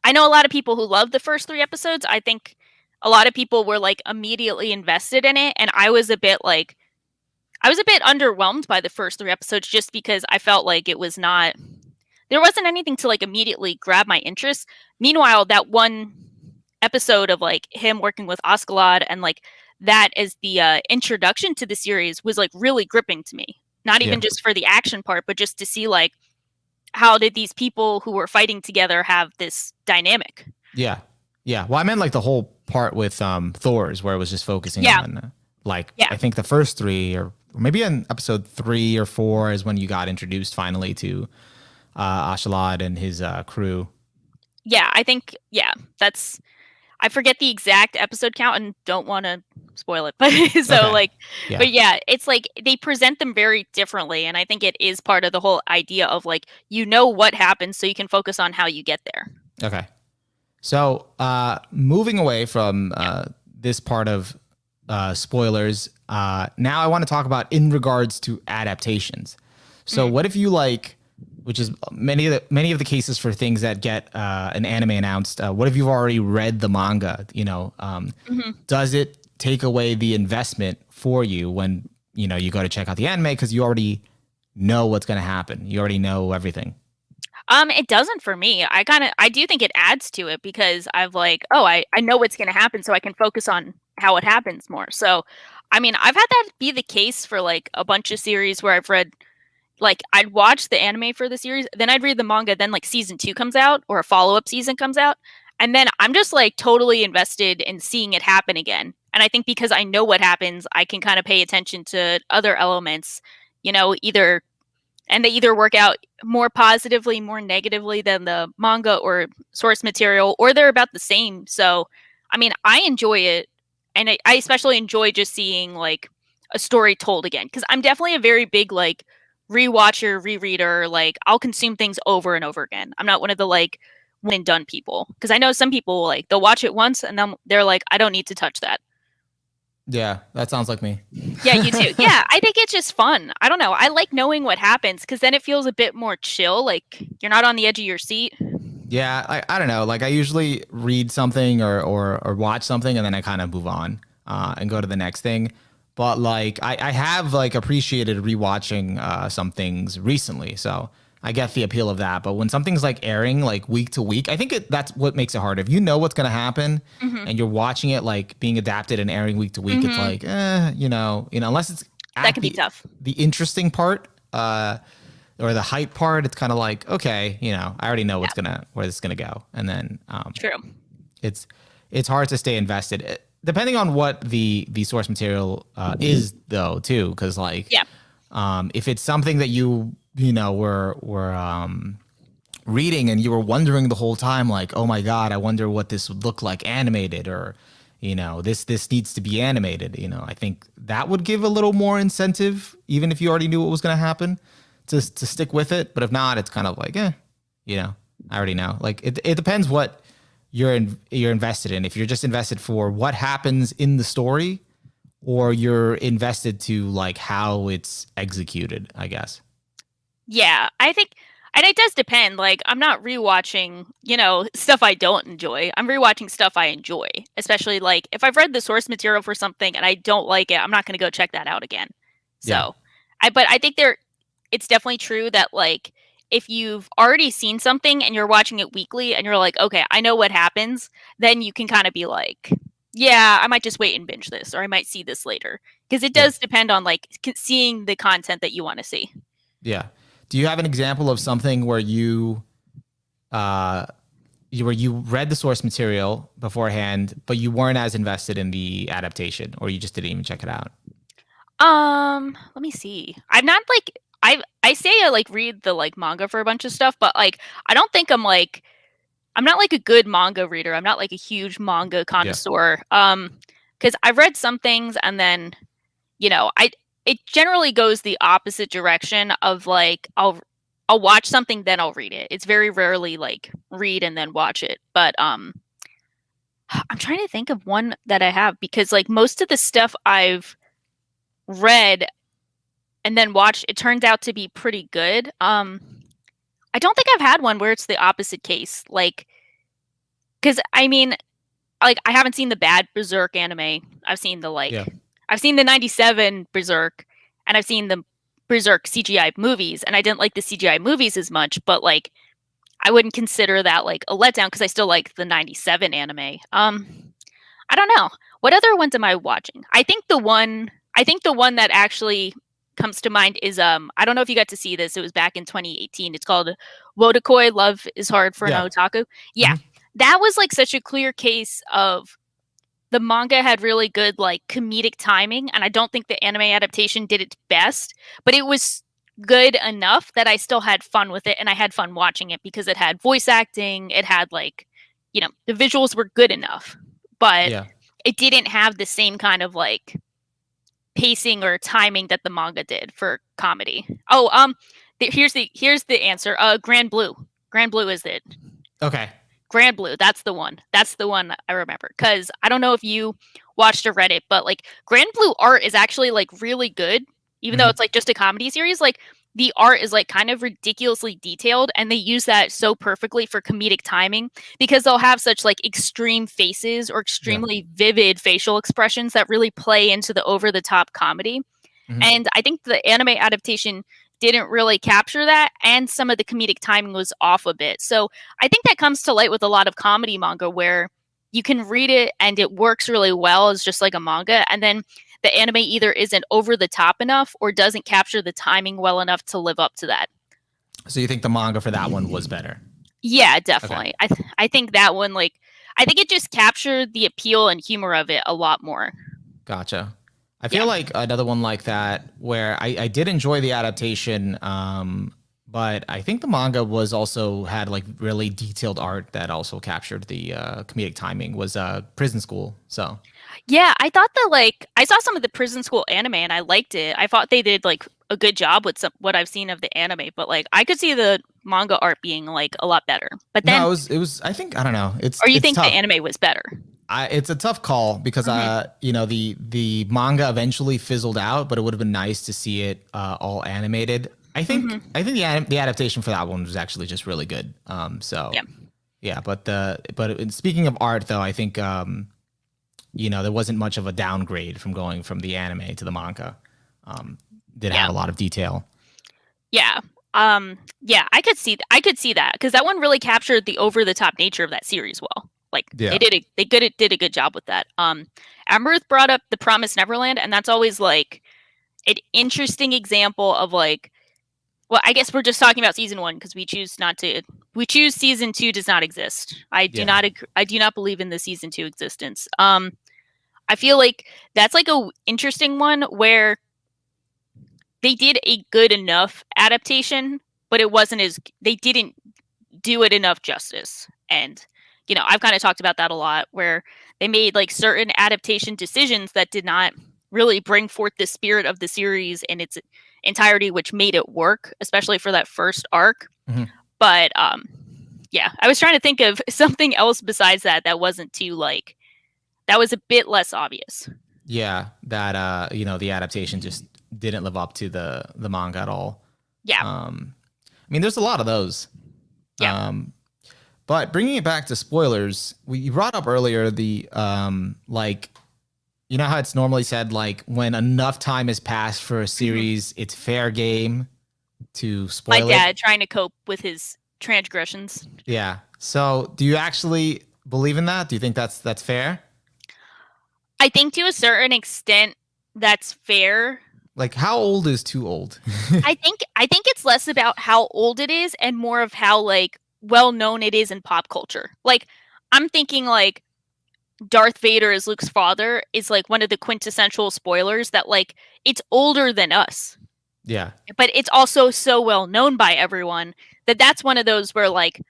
I know a lot of people who love the first 3 episodes. I think a lot of people were like immediately invested in it, and I was a bit underwhelmed by the first 3 episodes just because I felt like it was not there wasn't anything to like immediately grab my interest. Meanwhile, that one episode of like him working with Askeladd and like that as the introduction to the series was like really gripping to me. Not even just for the action part, but just to see like how did these people who were fighting together have this dynamic? Yeah. Well, I meant like the whole part with Thor's where it was just focusing on I think the first 3 or maybe in episode 3 or 4 is when you got introduced finally to Askeladd and his crew. Yeah, I think that's I forget the exact episode count and don't want to spoil it, but but yeah, it's like they present them very differently, and I think it is part of the whole idea of like what happens, so you can focus on how you get there. Okay, so moving away from this part of spoilers, now I want to talk about in regards to adaptations. So what if you like? Which is many of the cases for things that get an anime announced. What if you've already read the manga? Does it take away the investment for you when you go to check out the anime because you already know what's going to happen? You already know everything. It doesn't for me. I do think it adds to it because I've like, I know what's going to happen, so I can focus on how it happens more. So, I mean, I've had that be the case for like a bunch of series where I've read. Like I'd watch the anime for the series, then I'd read the manga, then like season 2 comes out or a follow-up season comes out, and then I'm just like totally invested in seeing it happen again. And I think because I know what happens, I can kind of pay attention to other elements, either they either work out more positively, more negatively than the manga or source material, or they're about the same. So, I mean, I enjoy it, and I especially enjoy just seeing like a story told again because I'm definitely a very big like rewatcher, rereader, like I'll consume things over and over again. I'm not one of the like one and done people because I know some people like they'll watch it once and then they're like, I don't need to touch that. Yeah, that sounds like me. Yeah, you too. Yeah, I think it's just fun. I don't know. I like knowing what happens because then it feels a bit more chill. Like you're not on the edge of your seat. Yeah, I don't know. Like I usually read something or watch something and then I kind of move on and go to the next thing. But like I have like appreciated rewatching some things recently, so I get the appeal of that. But when something's like airing like week to week, I think that's what makes it hard. If you know what's gonna happen and you're watching it like being adapted and airing week to week, it's like unless it's that can be tough. The interesting part, or the hype part, it's kind of like, okay, I already know Yeah. where this is gonna go, and then True. it's it's hard to stay invested, depending on what the source material is, though, too, because like Yeah. if it's something that were reading and you were wondering the whole time, like, oh my god, I wonder what this would look like animated, or this needs to be animated. I think that would give a little more incentive, even if you already knew what was going to happen, to stick with it. But if not, it's kind of like, I already know. Like it depends what you're invested in. If you're just invested for what happens in the story, or you're invested to like how it's executed, I guess. Yeah, I think, and it does depend. Like, I'm not rewatching, stuff I don't enjoy. I'm rewatching stuff I enjoy, especially like if I've read the source material for something and I don't like it, I'm not going to go check that out again. Yeah. So, but I think it's definitely true that like if you've already seen something and you're watching it weekly and you're like, okay, I know what happens, then you can kind of be like, yeah, I might just wait and binge this, or I might see this later, because it Yeah. does depend on like seeing the content that you want to see. Yeah. Do you have an example of something where you read the source material beforehand, but you weren't as invested in the adaptation, or you just didn't even check it out? Let me see. I'm not like I say I like read the like manga for a bunch of stuff, but like I don't think I'm not like a good manga reader. I'm not like a huge manga connoisseur. Because I've read some things and then, I it generally goes the opposite direction of like I'll watch something then I'll read it. It's very rarely like read and then watch it. But I'm trying to think of one that I have, because like most of the stuff I've read and then watched, it turns out to be pretty good. I don't think I've had one where it's the opposite case. Like, because I mean, like I haven't seen the bad Berserk anime. I've seen the Yeah. I've seen the '97 Berserk, and I've seen the Berserk CGI movies, and I didn't like the CGI movies as much, but like I wouldn't consider that like a letdown because I still like the '97 anime. I don't know. What other ones am I watching? I think the one that actually comes to mind is I don't know if you got to see this. It was back in 2018. It's called Wodokoi Love is Hard for an Yeah. Otaku. Yeah. Hmm. That was like such a clear case of the manga had really good like comedic timing, and I don't think the anime adaptation did its best, but it was good enough that I still had fun with it, and I had fun watching it because it had voice acting, it had like, the visuals were good enough, but Yeah. it didn't have the same kind of like pacing or timing that the manga did for comedy. Oh, here's the answer. Grand Blue. Grand Blue is it. Okay. Grand Blue, that's the one. That's the one I remember. Because I don't know if you watched or read it, but like Grand Blue art is actually like really good, even though Hmm. it's like just a comedy series. Like the art is like kind of ridiculously detailed, and they use that so perfectly for comedic timing because they'll have such like extreme faces or Yeah. extremely vivid facial expressions that really play into the over the top comedy. Hmm. And I think the anime adaptation didn't really capture that, and some of the comedic timing was off a bit. So I think that comes to light with a lot of comedy manga where you can read it and it works really well as just like a manga, and then the anime either isn't over the top enough or doesn't capture the timing well enough to live up to that. So you think the manga for that one was better? Yeah, Okay. definitely. I think that one, like, I think it just captured the appeal and humor of it a lot more. Gotcha. I Yeah. feel like another one like that where I did enjoy the adaptation, but I think the manga was also had like really detailed art that also captured the comedic timing, was Prison School. So Yeah, I thought that like I saw some of the prison school anime and I liked it. I thought they did like a good job with some what I've seen of the anime, but like I could see the manga art being like a lot better. But no, then, it was I think, I don't know. or you It's think the tough. anime was better? It's a tough call because Hmm. the manga eventually fizzled out, but it would have been nice to see it all animated. Hmm. I think the adaptation for that one was actually just really good. So Yeah. yeah, speaking of art though, I think there wasn't much of a downgrade from going from the anime to the manga. Did have Yeah. a lot of detail. Yeah. Yeah, I could see that because that one really captured the over the top nature of that series well. Like Yeah. did a good job with that. Amberth brought up The Promised Neverland, and that's always like an interesting example of like Well, I guess we're just talking about season 1 because we choose not to. We choose season 2 does not exist. I do not. I do not believe in the season 2 existence. I feel like that's like a interesting one where they did a good enough adaptation, but it wasn't as they didn't do it enough justice. And I've kind of talked about that a lot, where they made like certain adaptation decisions that did not really bring forth the spirit of the series in its entirety, which made it work, especially for that first arc. Mm-hmm. But yeah, I was trying to think of something else besides that wasn't too like that was a bit less obvious. Yeah, that the adaptation just didn't live up to the manga at all. Yeah. I mean, there's a lot of those. Yeah. But bringing it back to spoilers, we brought up earlier the like, you know how it's normally said, like when enough time has passed for a series, it's fair game to spoil it. My dad trying to cope with his transgressions. Yeah. So do you actually believe in that? Do you think that's fair? I think to a certain extent that's fair. Like, how old is too old? I think it's less about how old it is and more of how like well known it is in pop culture. Like, I'm thinking like Darth Vader as Luke's father is like one of the quintessential spoilers that like it's older than us. Yeah. But it's also so well known by everyone that that's one of those where like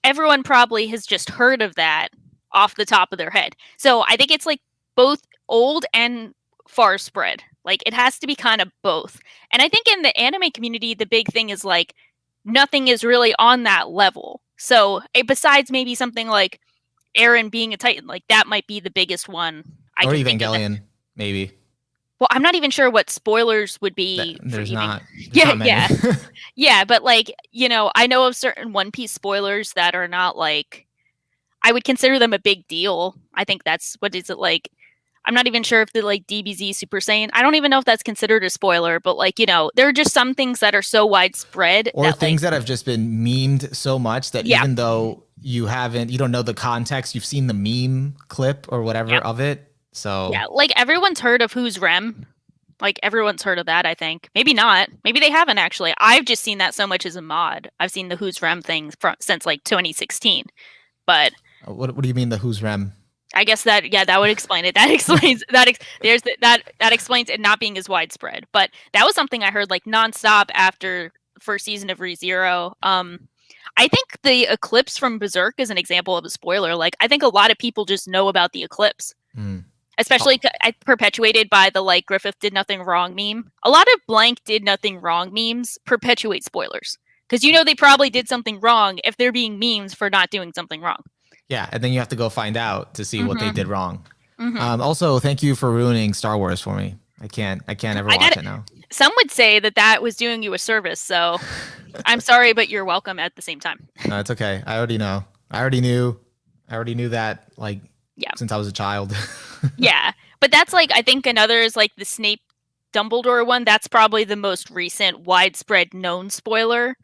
everyone probably has just heard of that off the top of their head. So I think it's like both old and far spread. Like it has to be kind of both. And I think in the anime community, the big thing is like nothing is really on that level. So besides maybe something like Eren being a Titan, like that might be the biggest one. Or Evangelion, maybe. Well, I'm not even sure what spoilers would be. There's not many. Yeah. Yeah, but like, I know of certain One Piece spoilers that are not like, I would consider them a big deal. I think that's, what is it like? I'm not even sure if the like DBZ Super Saiyan, I don't even know if that's considered a spoiler, but like, there are just some things that are so widespread. Or that, things that have just been memed so much that even though you don't know the context, you've seen the meme clip or whatever of it. So yeah, like everyone's heard of Who's Rem. Like everyone's heard of that, I think. Maybe not. Maybe they haven't actually. I've just seen that so much as a mod. I've seen the Who's Rem thing since like 2016. But what do you mean the Who's Rem? I guess that would explain it. That explains that explains it not being as widespread. But that was something I heard like nonstop after the first season of ReZero. I think the eclipse from Berserk is an example of a spoiler. Like I think a lot of people just know about the eclipse. Especially perpetuated by the like Griffith did nothing wrong meme. A lot of blank did nothing wrong memes perpetuate spoilers. Because they probably did something wrong if they're being memes for not doing something wrong. Yeah, and then you have to go find out to see what they did wrong. Also, thank you for ruining Star Wars for me. I can't ever watch it now. Some would say that was doing you a service, so I'm sorry, but you're welcome at the same time. No, it's okay. I already know. I already knew that like since I was a child. Yeah, but that's like I think another is like the Snape Dumbledore one. That's probably the most recent widespread known spoiler.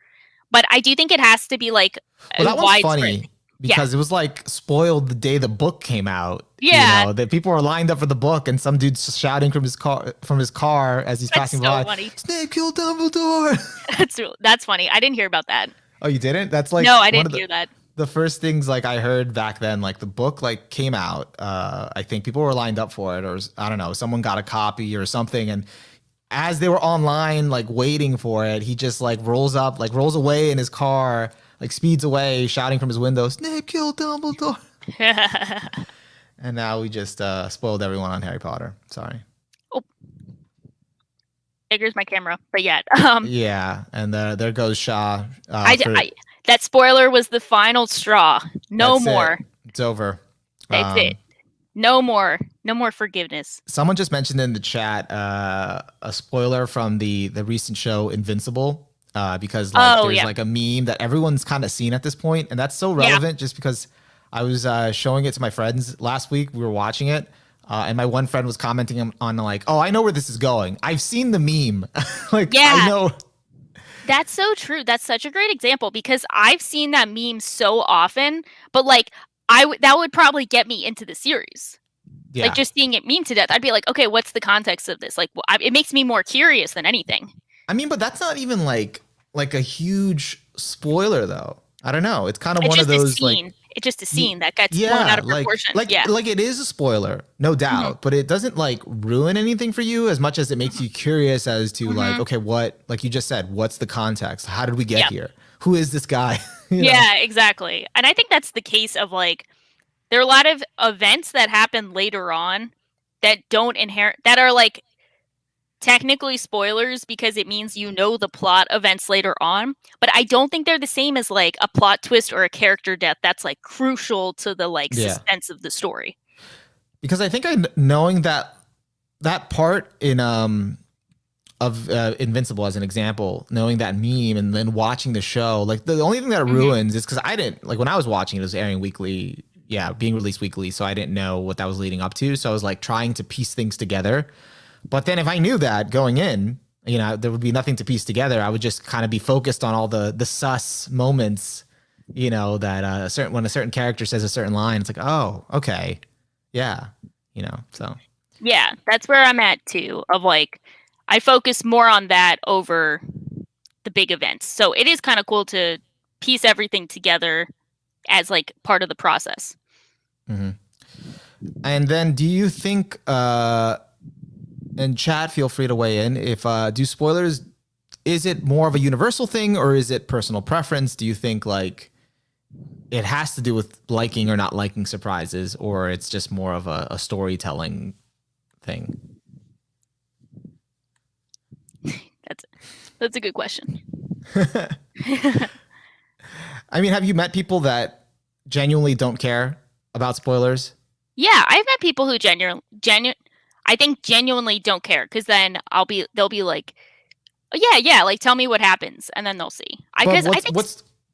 But I do think it has to be like that one's funny because it was like spoiled the day the book came out. Yeah, that people were lined up for the book, and some dude's shouting from his car as he's passing by. Funny. Snape killed Dumbledore. That's funny. I didn't hear about that. Oh, you didn't? That's like no, I didn't hear that. The first things like I heard back then, like the book like came out. I think people were lined up for it, or I don't know, someone got a copy or something, and as they were online like waiting for it, he just like rolls away in his car, like speeds away, shouting from his window, "Snape killed Dumbledore." And now we just spoiled everyone on Harry Potter. Sorry. Oh, there's my camera, but yeah. Yeah, and there goes Shaw. That spoiler was the final straw. No more. It's over. That's it. No more. No more forgiveness. Someone just mentioned in the chat a spoiler from the recent show Invincible, because there's like a meme that everyone's kind of seen at this point, and that's so relevant just because I was showing it to my friends last week. We were watching it, and my one friend was commenting on like, "Oh, I know where this is going. I've seen the meme." I know. That's so true. That's such a great example because I've seen that meme so often, but like that would probably get me into the series. Yeah. Like just seeing it meme to death, I'd be like, okay, what's the context of this? Like, it makes me more curious than anything. I mean, but that's not even like like a huge spoiler though. I don't know. It's kind of It's one of just a those like scene. It's just a scene that gets blown out yeah, of proportion. like Yeah. like it is a spoiler, no Mhm. doubt, but it doesn't like ruin anything for you as much as it makes you curious as to like, Mhm. okay, what, like you just said, what's the context? How did we get Yeah. here? Who is this guy? You know? Yeah, exactly. And I think that's the case of like there are a lot of events that happen later on that don't inherit that are like technically spoilers because it means you know the plot events later on, but I don't think they're the same as like a plot twist or a character death that's like crucial to the like Yeah. suspense of the story. Because I think knowing that part in of Invincible as an example, knowing that meme and then watching the show, like the only thing that ruins is because I didn't like when I was watching it was airing weekly, yeah, being released weekly, so I didn't know what that was leading up to. So I was like trying to piece things together. But then if I knew that going in, you know, there would be nothing to piece together. I would just kind of be focused on all the sus moments, you know, that a certain when a certain character says a certain line, it's like, oh, okay, yeah, you know, so. Yeah, that's where I'm at too. Of like, I focus more on that over the big events. So it is kind of cool to piece everything together as like part of the process. Mm-hmm. And then do you think and chat, feel free to weigh in if do spoilers, is it more of a universal thing or is it personal preference? Do you think like it has to do with liking or not liking surprises, or it's just more of a storytelling thing? That's a good question. I mean, have you met people that genuinely don't care about spoilers? Yeah, I've met people who I think genuinely don't care because then they'll be like, oh, yeah, like tell me what happens, and then they'll see. But Because I think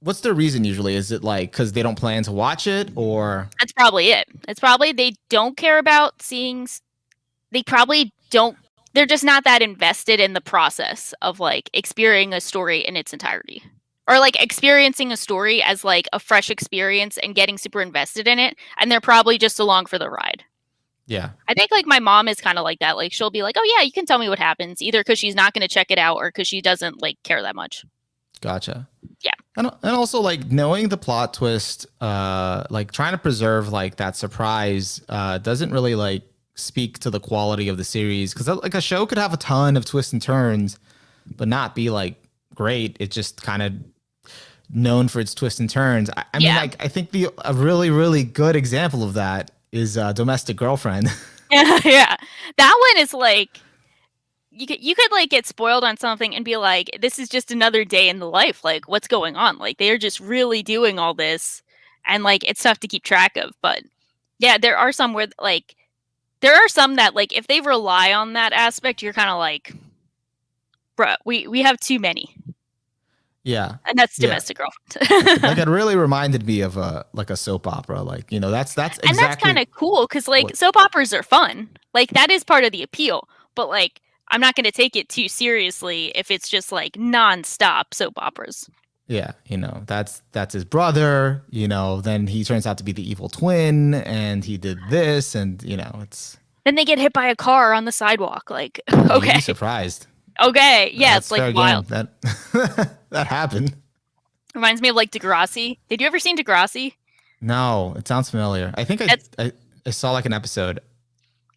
what's the reason usually? Is it like because they don't plan to watch it, or that's probably it. It's probably they don't care about seeing. They probably don't. They're just not that invested in the process of like experiencing a story in its entirety. Or like experiencing a story as like a fresh experience and getting super invested in it, and they're probably just along for the ride. yeah? I think like my mom is kind of like that. Like she'll be like, "Oh yeah, you can tell me what happens," either because she's not going to check it out or because she doesn't like care that much. Gotcha. Yeah. And also like knowing the plot twist, like trying to preserve like that surprise, doesn't really like speak to the quality of the series because like a show could have a ton of twists and turns, but not be like great. It's just kind of known for its twists and turns. I mean, Yeah. like I think a really good example of that is Domestic Girlfriend. Yeah. That one is like you could like get spoiled on something and be like, this is just another day in the life. Like, what's going on? Like, they're just really doing all this, and like it's tough to keep track of. But yeah, there are some where like there are some that like if they rely on that aspect, you're kind of like, bruh, we have too many, Yeah. and that's Yeah. Domestic Girlfriend. Like it really reminded me of a like a soap opera. Like, you know, that's And that's exactly kind of cool because like what, soap operas are fun. Like that is part of the appeal. But like I'm not going to take it too seriously if it's just like nonstop soap operas. yeah, you know, that's his brother, you know, then he turns out to be the evil twin and he did this and you know, it's Then they get hit by a car on the sidewalk. Like you'd okay, be surprised. okay, yeah, That's it's like fair wild. game. That happened. Reminds me of like Degrassi. Did you ever seen Degrassi? No, it sounds familiar. I think That's I saw like an episode,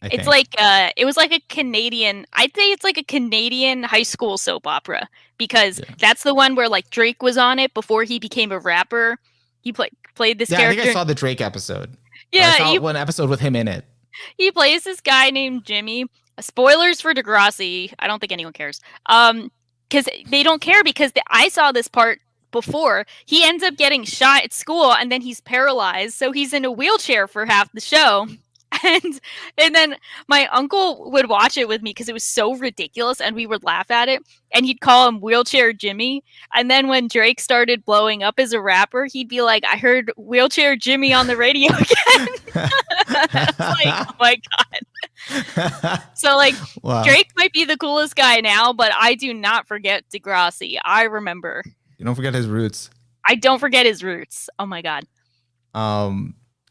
I It's think. like it was like a Canadian. I'd say it's like a Canadian high school soap opera because Yeah. that's the one where like Drake was on it before he became a rapper. He played this Yeah, I think I character. saw the Drake episode. Or I Yeah, saw one episode with him in it. he plays this guy named Jimmy. Spoilers for Degrassi. I don't think anyone cares. Because they don't care because I saw this part before. He ends up getting shot at school and then he's paralyzed, so he's in a wheelchair for half the show. And then my uncle would watch it with me because it was so ridiculous and we would laugh at it, and he'd call him Wheelchair Jimmy. And then when Drake started blowing up as a rapper, he'd be like, I heard Wheelchair Jimmy on the radio again. It's like, oh my god. So like Wow. Drake might be the coolest guy now, but I do not forget Degrassi. I remember. You don't forget his roots. I don't forget his roots. Oh my god.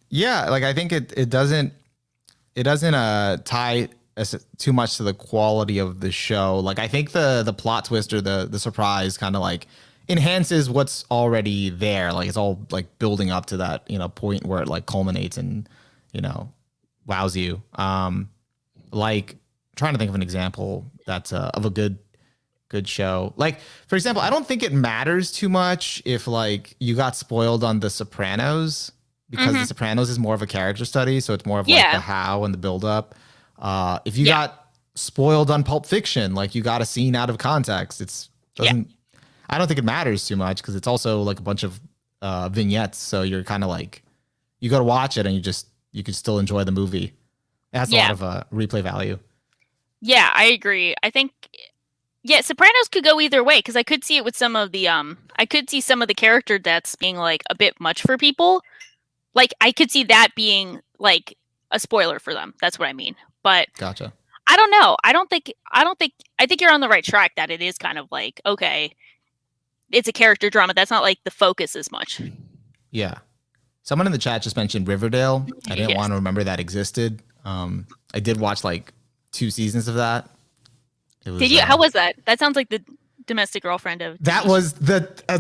Yeah, like I think it doesn't tie too much to the quality of the show. Like I think the plot twist or the surprise kind of like enhances what's already there. Like it's all like building up to that, point where it like culminates and, wows you. Like trying to think of an example that's of a good show. Like for example, I don't think it matters too much if like you got spoiled on The Sopranos because The Sopranos is more of a character study, so it's more of like the how and the build up. If you got spoiled on Pulp Fiction, like you got a scene out of context, I don't think it matters too much because it's also like a bunch of vignettes, so you're kind of like you go to watch it and you can still enjoy the movie. It has a lot of replay value. Yeah, I agree. I think Sopranos could go either way because I could see it with some of the I could see some of the character deaths being like a bit much for people. Like I could see that being like a spoiler for them. That's what I mean. But gotcha. I don't know. I think you're on the right track that it is kind of like, okay, it's a character drama. That's not like the focus as much. Yeah. Someone in the chat just mentioned Riverdale. I didn't want to remember that existed. I did watch like 2 seasons of that. Did you? How was that? That sounds like the domestic girlfriend of. That's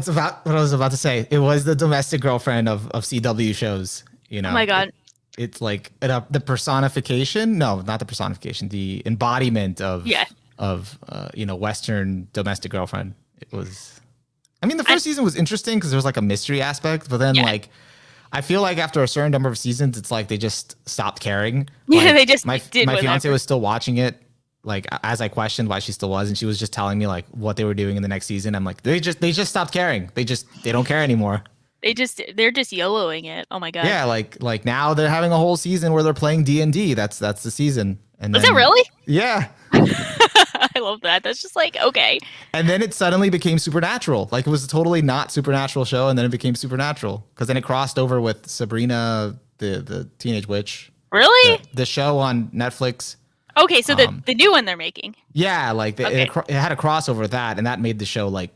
about what I was about to say. It was the domestic girlfriend of CW shows. Oh my god. It's like the personification. No, not the personification. The embodiment of Western domestic girlfriend. It was. I mean, the first season was interesting because there was like a mystery aspect, but then like. I feel like after a certain number of seasons, it's like they just stopped caring. Like, they just my fiance was still watching it, like as I questioned why she still was, and she was just telling me like what they were doing in the next season. I'm like, they just stopped caring. They don't care anymore. They're just YOLOing it. Oh my god. Yeah, like now they're having a whole season where they're playing D&D. That's the season. And was it really? Yeah. I love that. That's just like, okay. And then it suddenly became Supernatural. Like it was a totally not Supernatural show, and then it became Supernatural because then it crossed over with Sabrina, the Teenage Witch. Really? The show on Netflix. Okay, so the new one they're making. Yeah, like it had a crossover with that, and that made the show like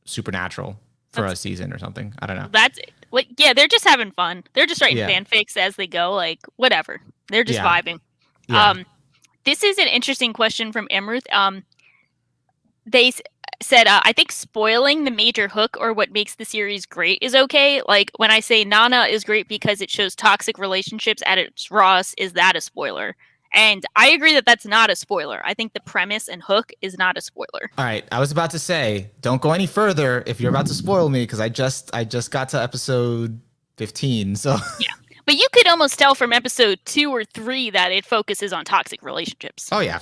Supernatural for a season or something. I don't know. That's like they're just having fun. They're just writing fanfics as they go. Like whatever. They're just vibing. Yeah. This is an interesting question from Emruth. They said, I think spoiling the major hook or what makes the series great is okay. Like when I say Nana is great because it shows toxic relationships at its rawest, is that a spoiler? And I agree that that's not a spoiler. I think the premise and hook is not a spoiler. All right, I was about to say, don't go any further if you're about to spoil me because I just got to episode 15. So yeah. But you could almost tell from episode 2 or 3 that it focuses on toxic relationships. Oh, yeah.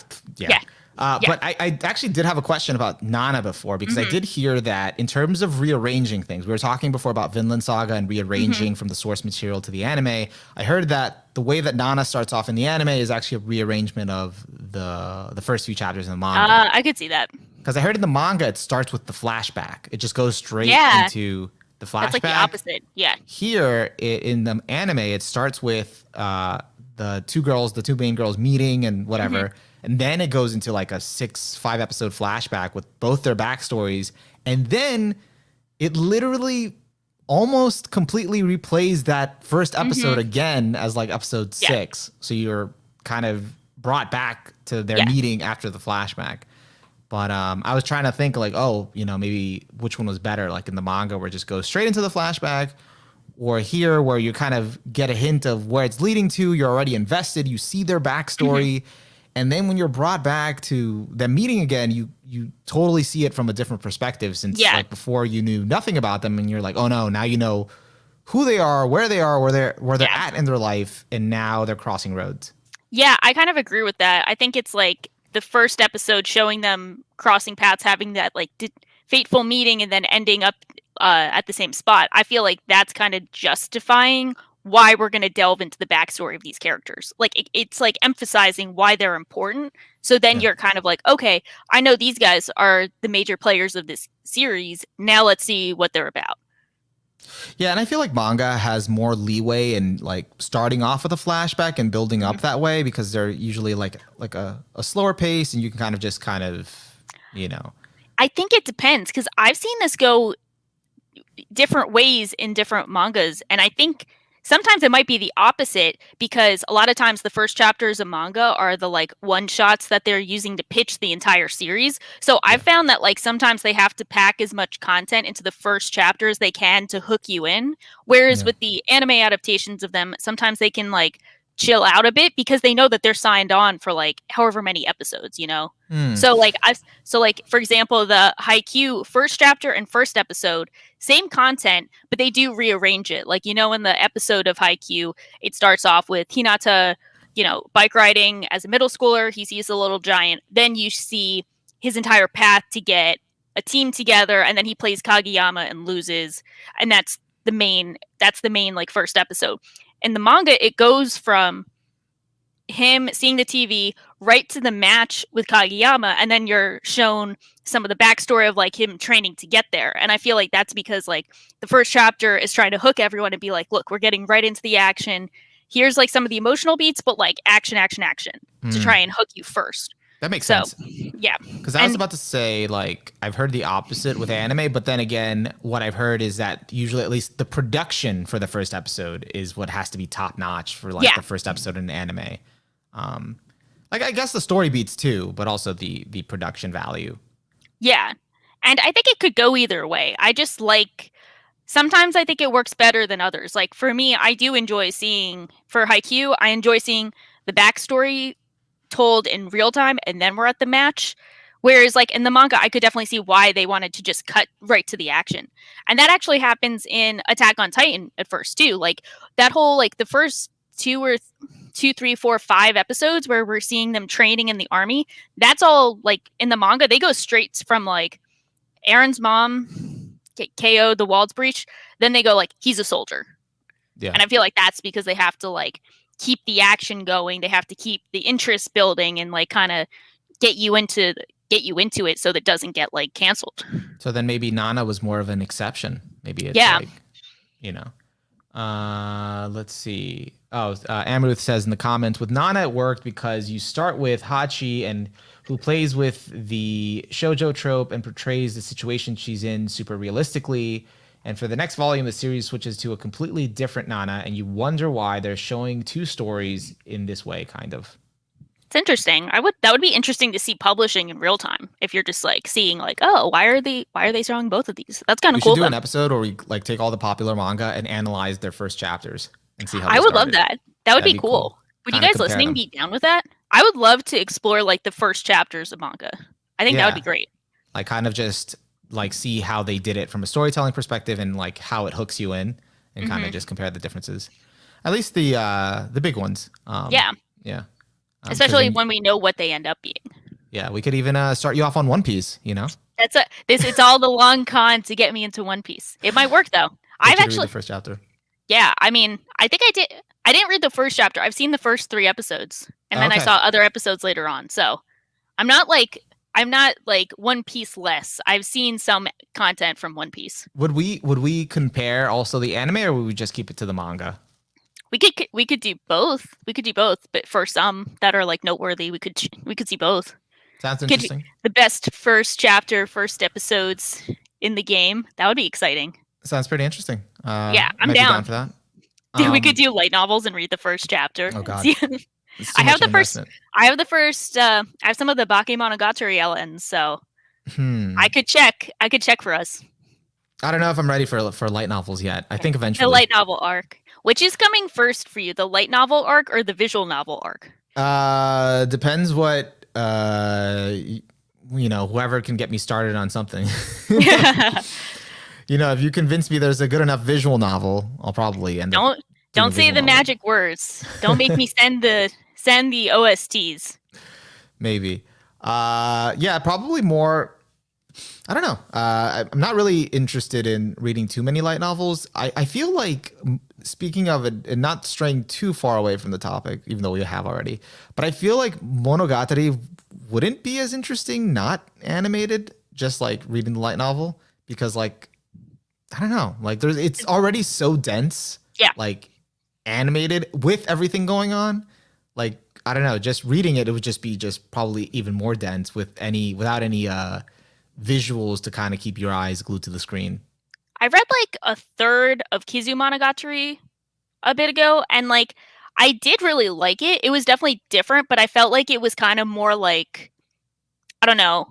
But I actually did have a question about Nana before because I did hear that in terms of rearranging things, we were talking before about Vinland Saga and rearranging from the source material to the anime. I heard that the way that Nana starts off in the anime is actually a rearrangement of the first few chapters in the manga. I could see that. Because I heard in the manga, it starts with the flashback. It just goes straight into the flashback. That's like the opposite. Yeah. Here in the anime, it starts with the two main girls meeting and whatever. And then it goes into like a 5 episode flashback with both their backstories. And then it literally almost completely replays that first episode again as like episode 6. So you're kind of brought back to their meeting after the flashback. But I was trying to think like, maybe which one was better, like in the manga where it just goes straight into the flashback, or here where you kind of get a hint of where it's leading to. You're already invested. You see their backstory. And then when you're brought back to them meeting again, you totally see it from a different perspective since like before you knew nothing about them. And you're like, oh no, now you know who they are, where they're at in their life. And now they're crossing roads. Yeah, I kind of agree with that. I think it's like the first episode showing them crossing paths, having that like fateful meeting and then ending up at the same spot. I feel like that's kind of justifying why we're going to delve into the backstory of these characters. Like it's like emphasizing why they're important. So then you're kind of like, okay, I know these guys are the major players of this series. Now let's see what they're about. Yeah, and I feel like manga has more leeway in like starting off with a flashback and building up that way because they're usually like a slower pace and you can kind of, I think it depends because I've seen this go different ways in different mangas. And I think sometimes it might be the opposite, because a lot of times the first chapters of manga are the like one shots that they're using to pitch the entire series. So I've found that like sometimes they have to pack as much content into the first chapter as they can to hook you in. Whereas Yeah. with the anime adaptations of them, sometimes they can like chill out a bit because they know that they're signed on for like however many episodes, you know? Hmm. So like for example, the Haikyuu first chapter and first episode, same content, but they do rearrange it. Like, you know, in the episode of Haikyuu, it starts off with Hinata, you know, bike riding as a middle schooler. He sees a little giant. Then you see his entire path to get a team together, and then he plays Kageyama and loses. And that's the main like first episode. In the manga, it goes from him seeing the TV right to the match with Kageyama, and then you're shown some of the backstory of like him training to get there. And I feel like that's because like the first chapter is trying to hook everyone and be like, look, we're getting right into the action. Here's like some of the emotional beats, but like action to try and hook you first. That makes sense. Yeah. Because I was about to say, like, I've heard the opposite with anime, but then again, what I've heard is that usually at least the production for the first episode is what has to be top notch for like the first episode in an anime. Like I guess the story beats too, but also the production value. Yeah. And I think it could go either way. I just like sometimes I think it works better than others. Like for me, I do enjoy seeing for Haikyuu, I enjoy seeing the backstory told in real time and then we're at the match. Whereas like in the manga, I could definitely see why they wanted to just cut right to the action. And that actually happens in Attack on Titan at first too. Like that whole like the first 2, 3, 4, 5 episodes where we're seeing them training in the army, that's all like in the manga, they go straight from like Aaron's mom get KO'd, the Wald's breach, then they go like he's a soldier. Yeah. And I feel like that's because they have to like keep the action going, they have to keep the interest building and like kind of get you into it so that it doesn't get like canceled. So then maybe Nana was more of an exception. Maybe it's like, you know. Let's see. Oh, Amaruth says in the comments, with Nana it worked because you start with Hachi and who plays with the shoujo trope and portrays the situation she's in super realistically. And for the next volume, the series switches to a completely different Nana, and you wonder why they're showing 2 stories in this way, kind of. It's interesting. That would be interesting to see publishing in real time. If you're just like seeing like, oh, why are they showing both of these? That's kind of cool. We should do an episode where we like take all the popular manga and analyze their first chapters and see how they I would started. love that. That would be cool. Would you guys listening be down with that? I would love to explore like the first chapters of manga. I think that would be great. Like kind of just like see how they did it from a storytelling perspective and like how it hooks you in and kind of just compare the differences. At least the big ones. Yeah. Especially when we know what they end up being. Yeah, we could even start you off on One Piece, you know? It's all the long con to get me into One Piece. It might work though. I've actually read the first chapter. Yeah, I mean, I think I did. I didn't read the first chapter. I've seen the first 3 episodes, and then I saw other episodes later on. So I'm not like One Piece less. I've seen some content from One Piece. Would we compare also the anime, or would we just keep it to the manga? We could do both. We could do both, but for some that are like noteworthy, we could see both. Sounds interesting. The best first chapter, first episodes in the game. That would be exciting. Sounds pretty interesing. Yeah, I'm down for that. Dude, we could do light novels and read the first chapter. Oh god. I have the first. I have some of the Bakemonogatari LNs, so I could check for us. I don't know if I'm ready for light novels yet. I think eventually. The light novel arc. Which is coming first for you, the light novel arc or the visual novel arc? Depends what whoever can get me started on something. You know, if you convince me there's a good enough visual novel, I'll probably end up. Don't say the magic words. Don't make me send the OSTs. Maybe. Yeah, probably more. I don't know. I'm not really interested in reading too many light novels. I feel like, speaking of it, and not straying too far away from the topic, even though we have already, but I feel like Monogatari wouldn't be as interesting not animated, just like reading the light novel, because like, I don't know, like it's already so dense. Yeah. Like animated with everything going on. Like, I don't know, just reading it would just be probably even more dense without any visuals to kind of keep your eyes glued to the screen. I read like a third of Kizu Monogatari a bit ago, and like I did really like it. It was definitely different, but I felt like it was kind of more like, I don't know,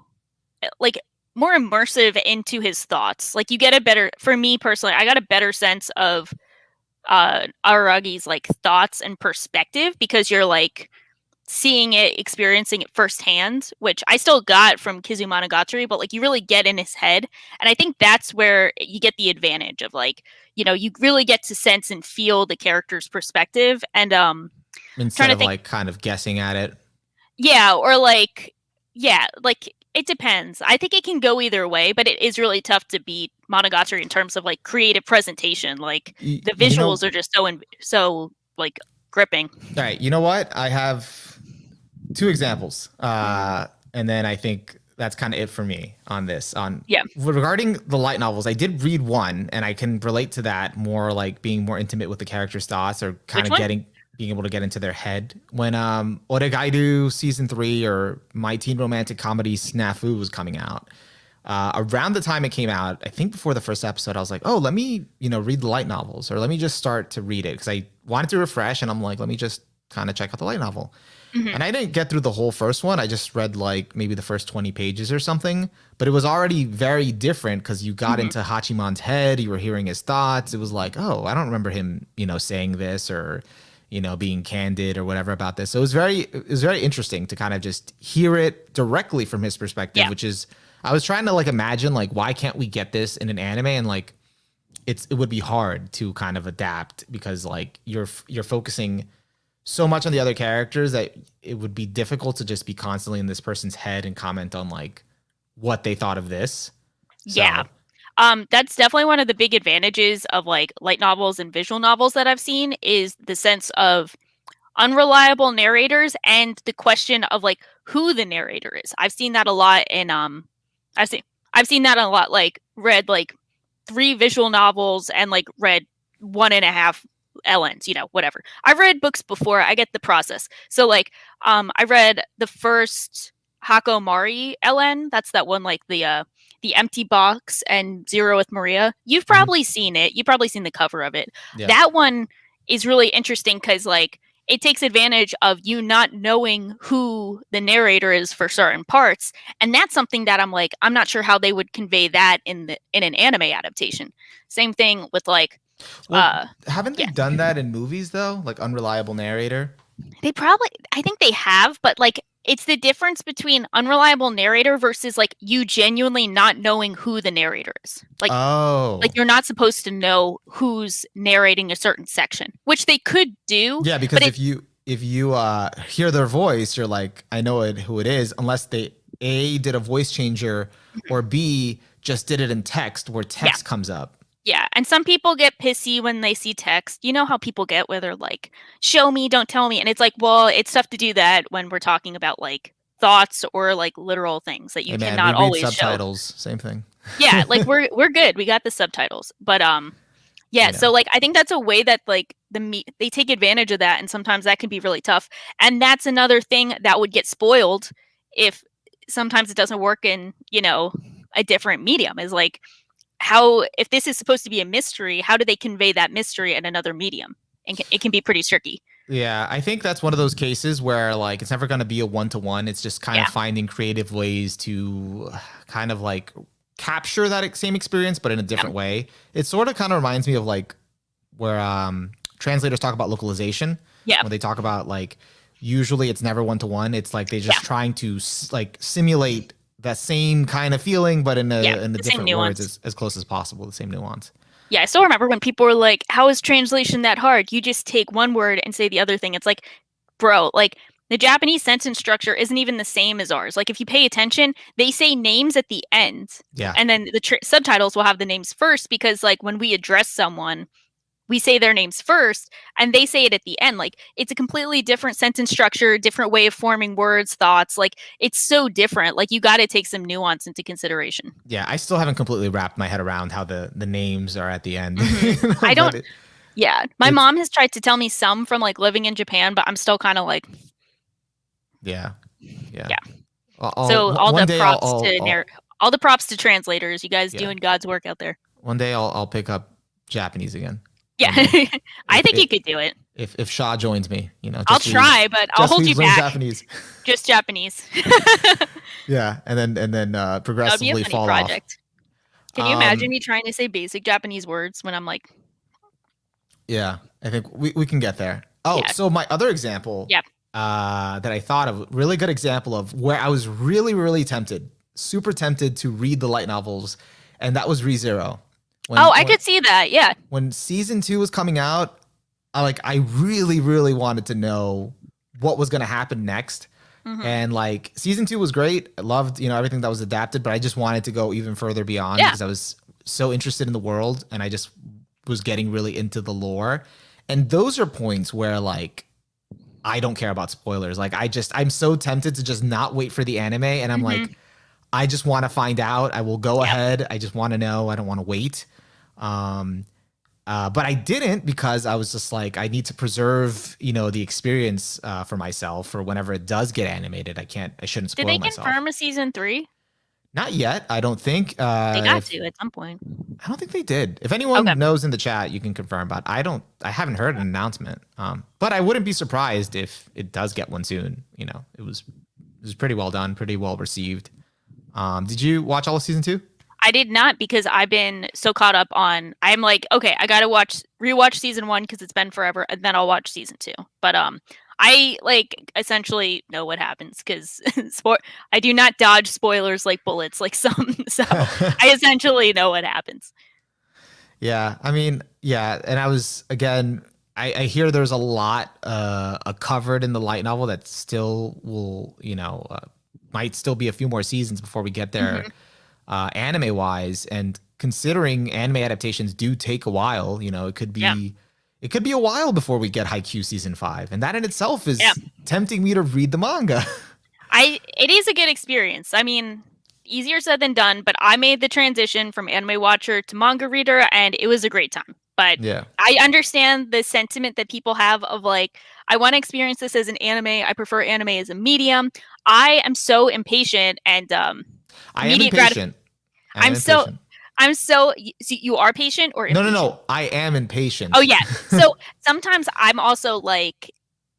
like more immersive into his thoughts. Like you get a better, for me personally, I got a better sense of Aragi's like thoughts and perspective because you're like seeing it, experiencing it firsthand, which I still got from Kizumonogatari, but like you really get in his head. And I think that's where you get the advantage of like, you know, you really get to sense and feel the character's perspective. And Instead trying to of think, like kind of guessing at it. yeah, or like, yeah, like it depends. I think it can go either way, but it is really tough to beat Monogatari in terms of like creative presentation. Like the You know, visuals are just so like gripping. all right, you know what? I have two examples. And then I think that's kind of it for me on this. On Yeah. regarding the light novels, I did read one and I can relate to that more, like being more intimate with the character's thoughts or kind Which of one? being able to get into their head. When Oregairu season 3 or My Teen Romantic Comedy Snafu was coming out. Around the time it came out, I think before the first episode, I was like, oh, let me, read the light novels, or let me just start to read it because I wanted to refresh, and I'm like, let me just kind of check out the light novel. Mm-hmm. And I didn't get through the whole first one. I just read like maybe the first 20 pages or something, but it was already very different because you got into Hachiman's head, you were hearing his thoughts. It was like, oh, I don't remember him, saying this or, being candid or whatever about this. So it was very interesting to kind of just hear it directly from his perspective, Yeah. which is, I was trying to like imagine like, why can't we get this in an anime? And like, it would be hard to kind of adapt because like you're focusing so much on the other characters that it would be difficult to just be constantly in this person's head and comment on like what they thought of this. Yeah. So, That's definitely one of the big advantages of like light novels and visual novels that I've seen is the sense of unreliable narrators and the question of like who the narrator is. I've seen that a lot in I've seen I've seen that a lot, like read like 3 visual novels and like read 1.5 LNs, whatever. I've read books before, I get the process. So like I read the first Hakomari LN, that's that one like the empty box and Zero with Maria. You've probably seen it. You've probably seen the cover of it. yeah. That one is really interesting cuz like it takes advantage of you not knowing who the narrator is for certain parts, and that's something that I'm like, I'm not sure how they would convey that in an anime adaptation. Same thing with like Well, haven't they yeah. done that in movies though? Like unreliable narrator? They probably, I think they have, but like it's the difference between unreliable narrator versus like you genuinely not knowing who the narrator is. Oh. Like you're not supposed to know who's narrating a certain section, which they could do. Yeah, because if you hear their voice, you're like, I know who it is, unless they A did a voice changer or B just did it in text where text comes up. Yeah, and some people get pissy when they see text. You know how people get where they're like, "Show me, don't tell me." And it's like, well, it's tough to do that when we're talking about like thoughts or like literal things that you Hey man, cannot we read always subtitles. show. Same thing. Yeah, like we're good. We got the subtitles. But yeah, so like I think that's a way that like they take advantage of that, and sometimes that can be really tough. And that's another thing that would get spoiled if sometimes it doesn't work in, a different medium, is like, how, if this is supposed to be a mystery, how do they convey that mystery in another medium? And it can be pretty tricky. Yeah, I think that's one of those cases where like it's never going to be a one-to-one. It's just kind of finding creative ways to kind of like capture that same experience, but in a different way. It sort of kind of reminds me of like where translators talk about localization. Yeah. When they talk about like, usually it's never one-to-one. It's like they're just trying to like simulate that same kind of feeling, but in the different words as close as possible, the same nuance. Yeah, I still remember when people were like, how is translation that hard? You just take one word and say the other thing. It's like, bro, like the Japanese sentence structure isn't even the same as ours. Like if you pay attention, they say names at the end. Yeah. And then the subtitles will have the names first because like when we address someone, we say their names first and they say it at the end. Like it's a completely different sentence structure, different way of forming words, thoughts. Like it's so different. Like you got to take some nuance into consideration. Yeah, I still haven't completely wrapped my head around how the names are at the end. I don't. Yeah, my mom has tried to tell me some from like living in Japan, but I'm still kind of like. Yeah. So all the props to translators. You guys doing God's work out there. One day I'll pick up Japanese again. Yeah, I think you could do it. If Shaw joins me, you know, I'll try, but I'll hold you back. Japanese. Just Japanese. Yeah, and then progressively That would be a funny fall project. off. Can you imagine me trying to say basic Japanese words when I'm like? Yeah, I think we can get there. Oh, Yeah. so my other example, Yep. that I thought of, really good example of where I was really, really tempted, super tempted to read the light novels, and that was ReZero. I could see that. Yeah. When season 2 was coming out, I really, really wanted to know what was going to happen next. Mhm. And like season 2 was great. I loved, you know, everything that was adapted, but I just wanted to go even further beyond because I was so interested in the world and I just was getting really into the lore. And those are points where like I don't care about spoilers. Like I'm so tempted to just not wait for the anime and I'm like, I just want to find out. I will go ahead. I just want to know. I don't want to wait. But I didn't because I was just like, I need to preserve, you know, the experience for myself for whenever it does get animated. I shouldn't spoil myself. Did they confirm a season 3? Not yet. I don't think. They got to at some point. I don't think they did. If anyone knows in the chat, you can confirm. But I haven't heard an announcement. But I wouldn't be surprised if it does get one soon. You know, it was pretty well done, pretty well received. Did you watch all of season 2? I did not because I've been so caught up on. I'm like, okay, I gotta rewatch season 1 because it's been forever, and then I'll watch season 2. But I like essentially know what happens because I do not dodge spoilers like bullets like some. So I essentially know what happens. Yeah, I mean, yeah, and I was again. I hear there's a lot covered in the light novel that still will, you know, might still be a few more seasons before we get there. Anime wise, and considering anime adaptations do take a while, you know, it could be a while before we get Haikyuu season 5, and that in itself is tempting me to read the manga. It is a good experience. I mean, easier said than done, but I made the transition from anime watcher to manga reader, and it was a great time. But I understand the sentiment that people have of like, I want to experience this as an anime. I prefer anime as a medium. I am so impatient and I am impatient. I'm so you are patient or impatient? No. I am impatient. Oh yeah. So sometimes I'm also like,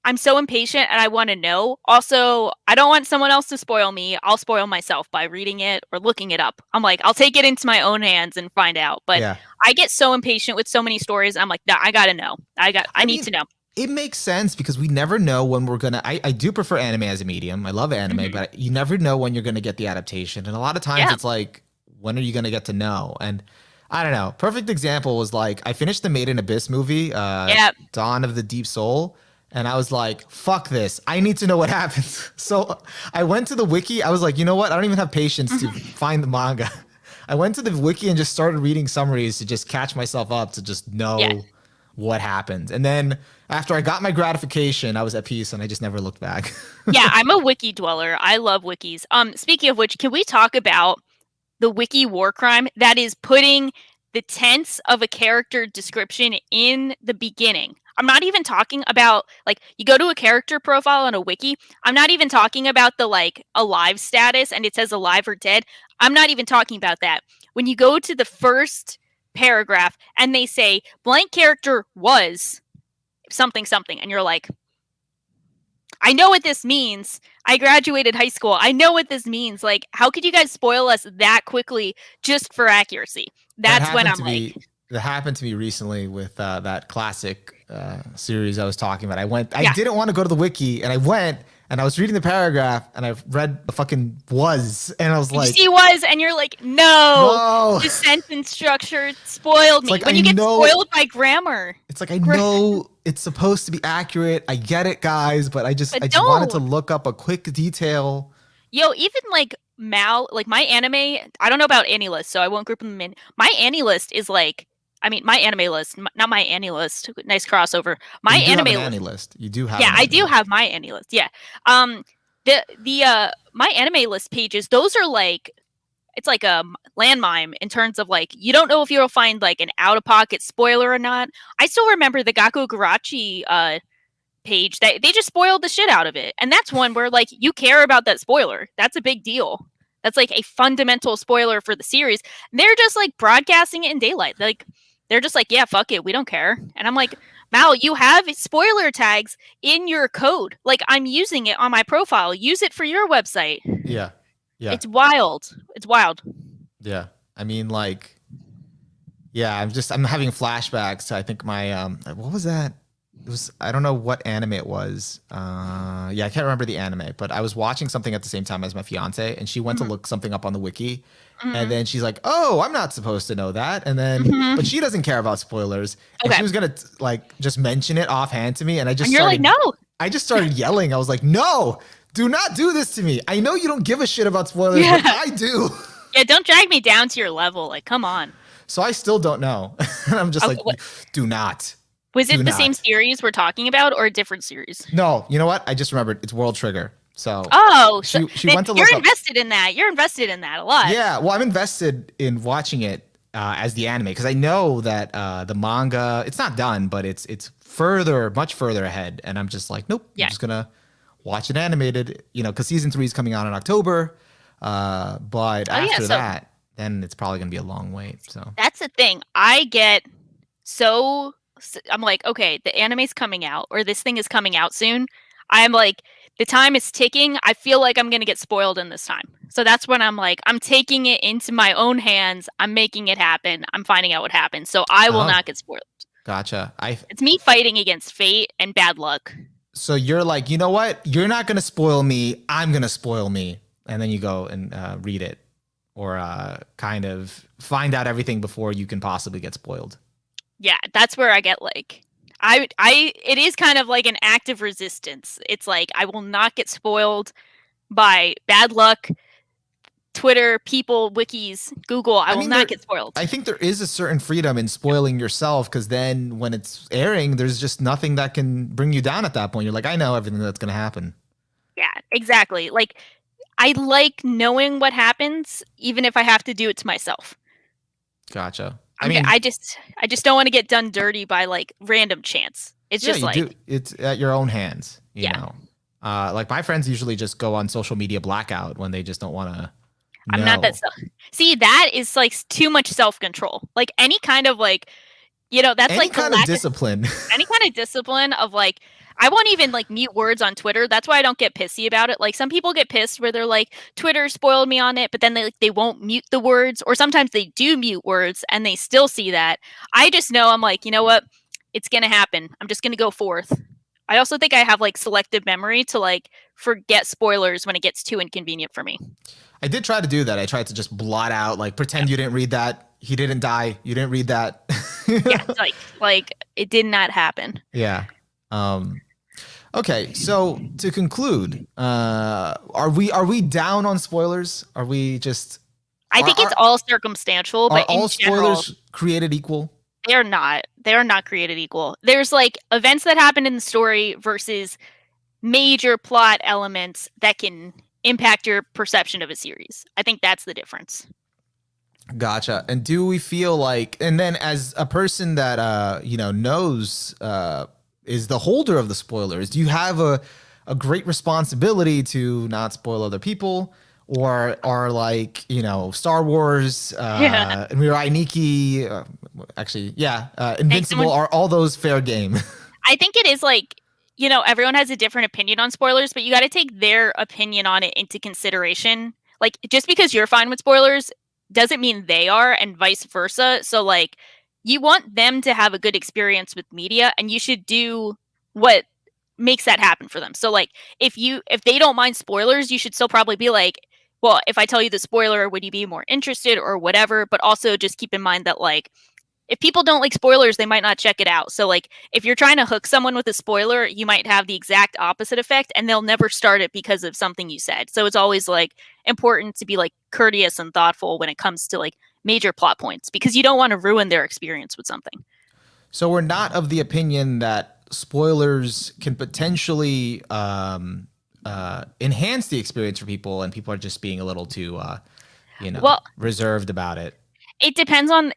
I'm so impatient and I want to know. Also, I don't want someone else to spoil me. I'll spoil myself by reading it or looking it up. I'm like, I'll take it into my own hands and find out. But I get so impatient with so many stories. I'm like, no, I gotta know. I need to know. It makes sense because we never know when we're gonna. I do prefer anime as a medium. I love anime, but you never know when you're gonna get the adaptation. And a lot of times it's like, when are you gonna get to know? And I don't know. Perfect example was like I finished the Made in Abyss movie, Dawn of the Deep Soul, and I was like, fuck this. I need to know what happens. So I went to the wiki. I was like, you know what? I don't even have patience to find the manga. I went to the wiki and just started reading summaries to just catch myself up to just know what happened. And then after I got my gratification, I was at peace and I just never looked back. Yeah, I'm a wiki dweller. I love wikis. Speaking of which, can we talk about the wiki war crime that is putting the tense of a character description in the beginning? I'm not even talking about like you go to a character profile on a wiki. I'm not even talking about the like alive status and it says alive or dead. I'm not even talking about that. When you go to the first paragraph and they say blank character was something and you're like, I know what this means. I graduated high school. I know what this means. Like, how could you guys spoil us that quickly just for accuracy? That's when I'm like, that happened to me recently with that classic series I was talking about. I didn't want to go to the wiki, and I went and I was reading the paragraph and I read the fucking was, and I was like, you see was, and you're like, no. The sentence structure spoiled me. Like, when you get spoiled by grammar. It's like, I know it's supposed to be accurate. I get it, guys, but I just wanted to look up a quick detail. Yo, even like my anime, I don't know about AniList, so I won't group them in. My AniList is like, I mean, my anime list, not my AniList. Nice crossover. My anime list. You do have. Yeah, I do have my AniList. Yeah. My anime list pages, those are like, it's like a landmine in terms of like, you don't know if you'll find like an out of pocket spoiler or not. I still remember the Gaku Garachi page that they just spoiled the shit out of it, and that's one where like you care about that spoiler. That's a big deal. That's like a fundamental spoiler for the series. They're just like broadcasting it in daylight. Like, they're just like, yeah, fuck it, we don't care. And I'm like, Mal, you have spoiler tags in your code. Like, I'm using it on my profile. Use it for your website. Yeah. Yeah. It's wild. It's wild. Yeah. I mean, like, yeah, I'm having flashbacks to, I think my, what was that? It was, I don't know what anime it was. Yeah, I can't remember the anime, but I was watching something at the same time as my fiance, and she went to look something up on the wiki. And then she's like, "Oh, I'm not supposed to know that." And then, but she doesn't care about spoilers, and Okay. she was gonna like just mention it offhand to me, and I just And you're started, like, no. I just started yelling. I was like, "No, do not do this to me. I know you don't give a shit about spoilers, but I do." Yeah, don't drag me down to your level. Like, come on. So I still don't know. And I'm just Okay, like, what- "Do not." Was it Do the same not. series we're talking about or a different series? No, you know what? I just remembered. It's World Trigger. So Oh, she then went to you're look up. invested in that. You're invested in that a lot. Yeah, well, I'm invested in watching it as the anime because I know that the manga, it's not done, but it's much further ahead, and I'm just like, nope, Yeah. I'm just gonna watch it animated, because season 3 is coming out in October, but after that, then it's probably gonna be a long wait. So That's the thing. I get I'm like, okay, the anime's coming out or this thing is coming out soon. I'm like, the time is ticking. I feel like I'm going to get spoiled in this time. So that's when I'm like, I'm taking it into my own hands. I'm making it happen. I'm finding out what happens. So I will not get spoiled. Gotcha. It's me fighting against fate and bad luck. So you're like, you know what? You're not gonna spoil me. I'm gonna spoil me, and then you go and read it, or kind of find out everything before you can possibly get spoiled. Yeah, that's where I get like, it is kind of like an act of resistance. It's like, I will not get spoiled by bad luck, Twitter, people, wikis, Google. I will not get spoiled. I think there is a certain freedom in spoiling yourself, because then when it's airing, there's just nothing that can bring you down at that point. You're like, I know everything that's going to happen. Yeah, exactly. Like, I like knowing what happens, even if I have to do it to myself. Gotcha. I just don't want to get done dirty by like random chance. It's just like, it's at your own hands. You Yeah. know, like my friends usually just go on social media blackout when they just don't want to. I'm not that stuff. See, that is like too much self-control. Like any kind of like, that's Any like kind of discipline. any kind of discipline of like, I won't even like mute words on Twitter. That's why I don't get pissy about it. Like some people get pissed where they're like, Twitter spoiled me on it, but then they won't mute the words, or sometimes they do mute words and they still see that. I just know, I'm like, you know what? It's gonna happen. I'm just gonna go forth. I also think I have like selective memory to like forget spoilers when it gets too inconvenient for me. I did try to do that. I tried to just blot out, like pretend you didn't read that. He didn't die. You didn't read that. Yeah, like it did not happen. Yeah. Okay, so to conclude, are we down on spoilers? Are we just? I think it's all circumstantial, but all in general, spoilers created equal? they're not. They are not created equal. There's like events that happen in the story versus major plot elements that can impact your perception of a series. I think that's the difference. Gotcha. And do we feel like, and then as a person that knows is the holder of the spoilers, do you have a great responsibility to not spoil other people? Or are like, Star Wars, and Mirai Nikki, Invincible, are all those fair game? I think it is like, everyone has a different opinion on spoilers, but you got to take their opinion on it into consideration. Like, just because you're fine with spoilers doesn't mean they are, and vice versa. So, like, you want them to have a good experience with media, and you should do what makes that happen for them. So, like, if they don't mind spoilers, you should still probably be like, well, if I tell you the spoiler, would you be more interested or whatever? But also just keep in mind that, like, if people don't like spoilers, they might not check it out. So, like, if you're trying to hook someone with a spoiler, you might have the exact opposite effect, and they'll never start it because of something you said. So it's always, like, important to be, like, courteous and thoughtful when it comes to, like, major plot points, because you don't want to ruin their experience with something. So we're not of the opinion that spoilers can potentially enhance the experience for people, and people are just being a little too, reserved about it. It depends on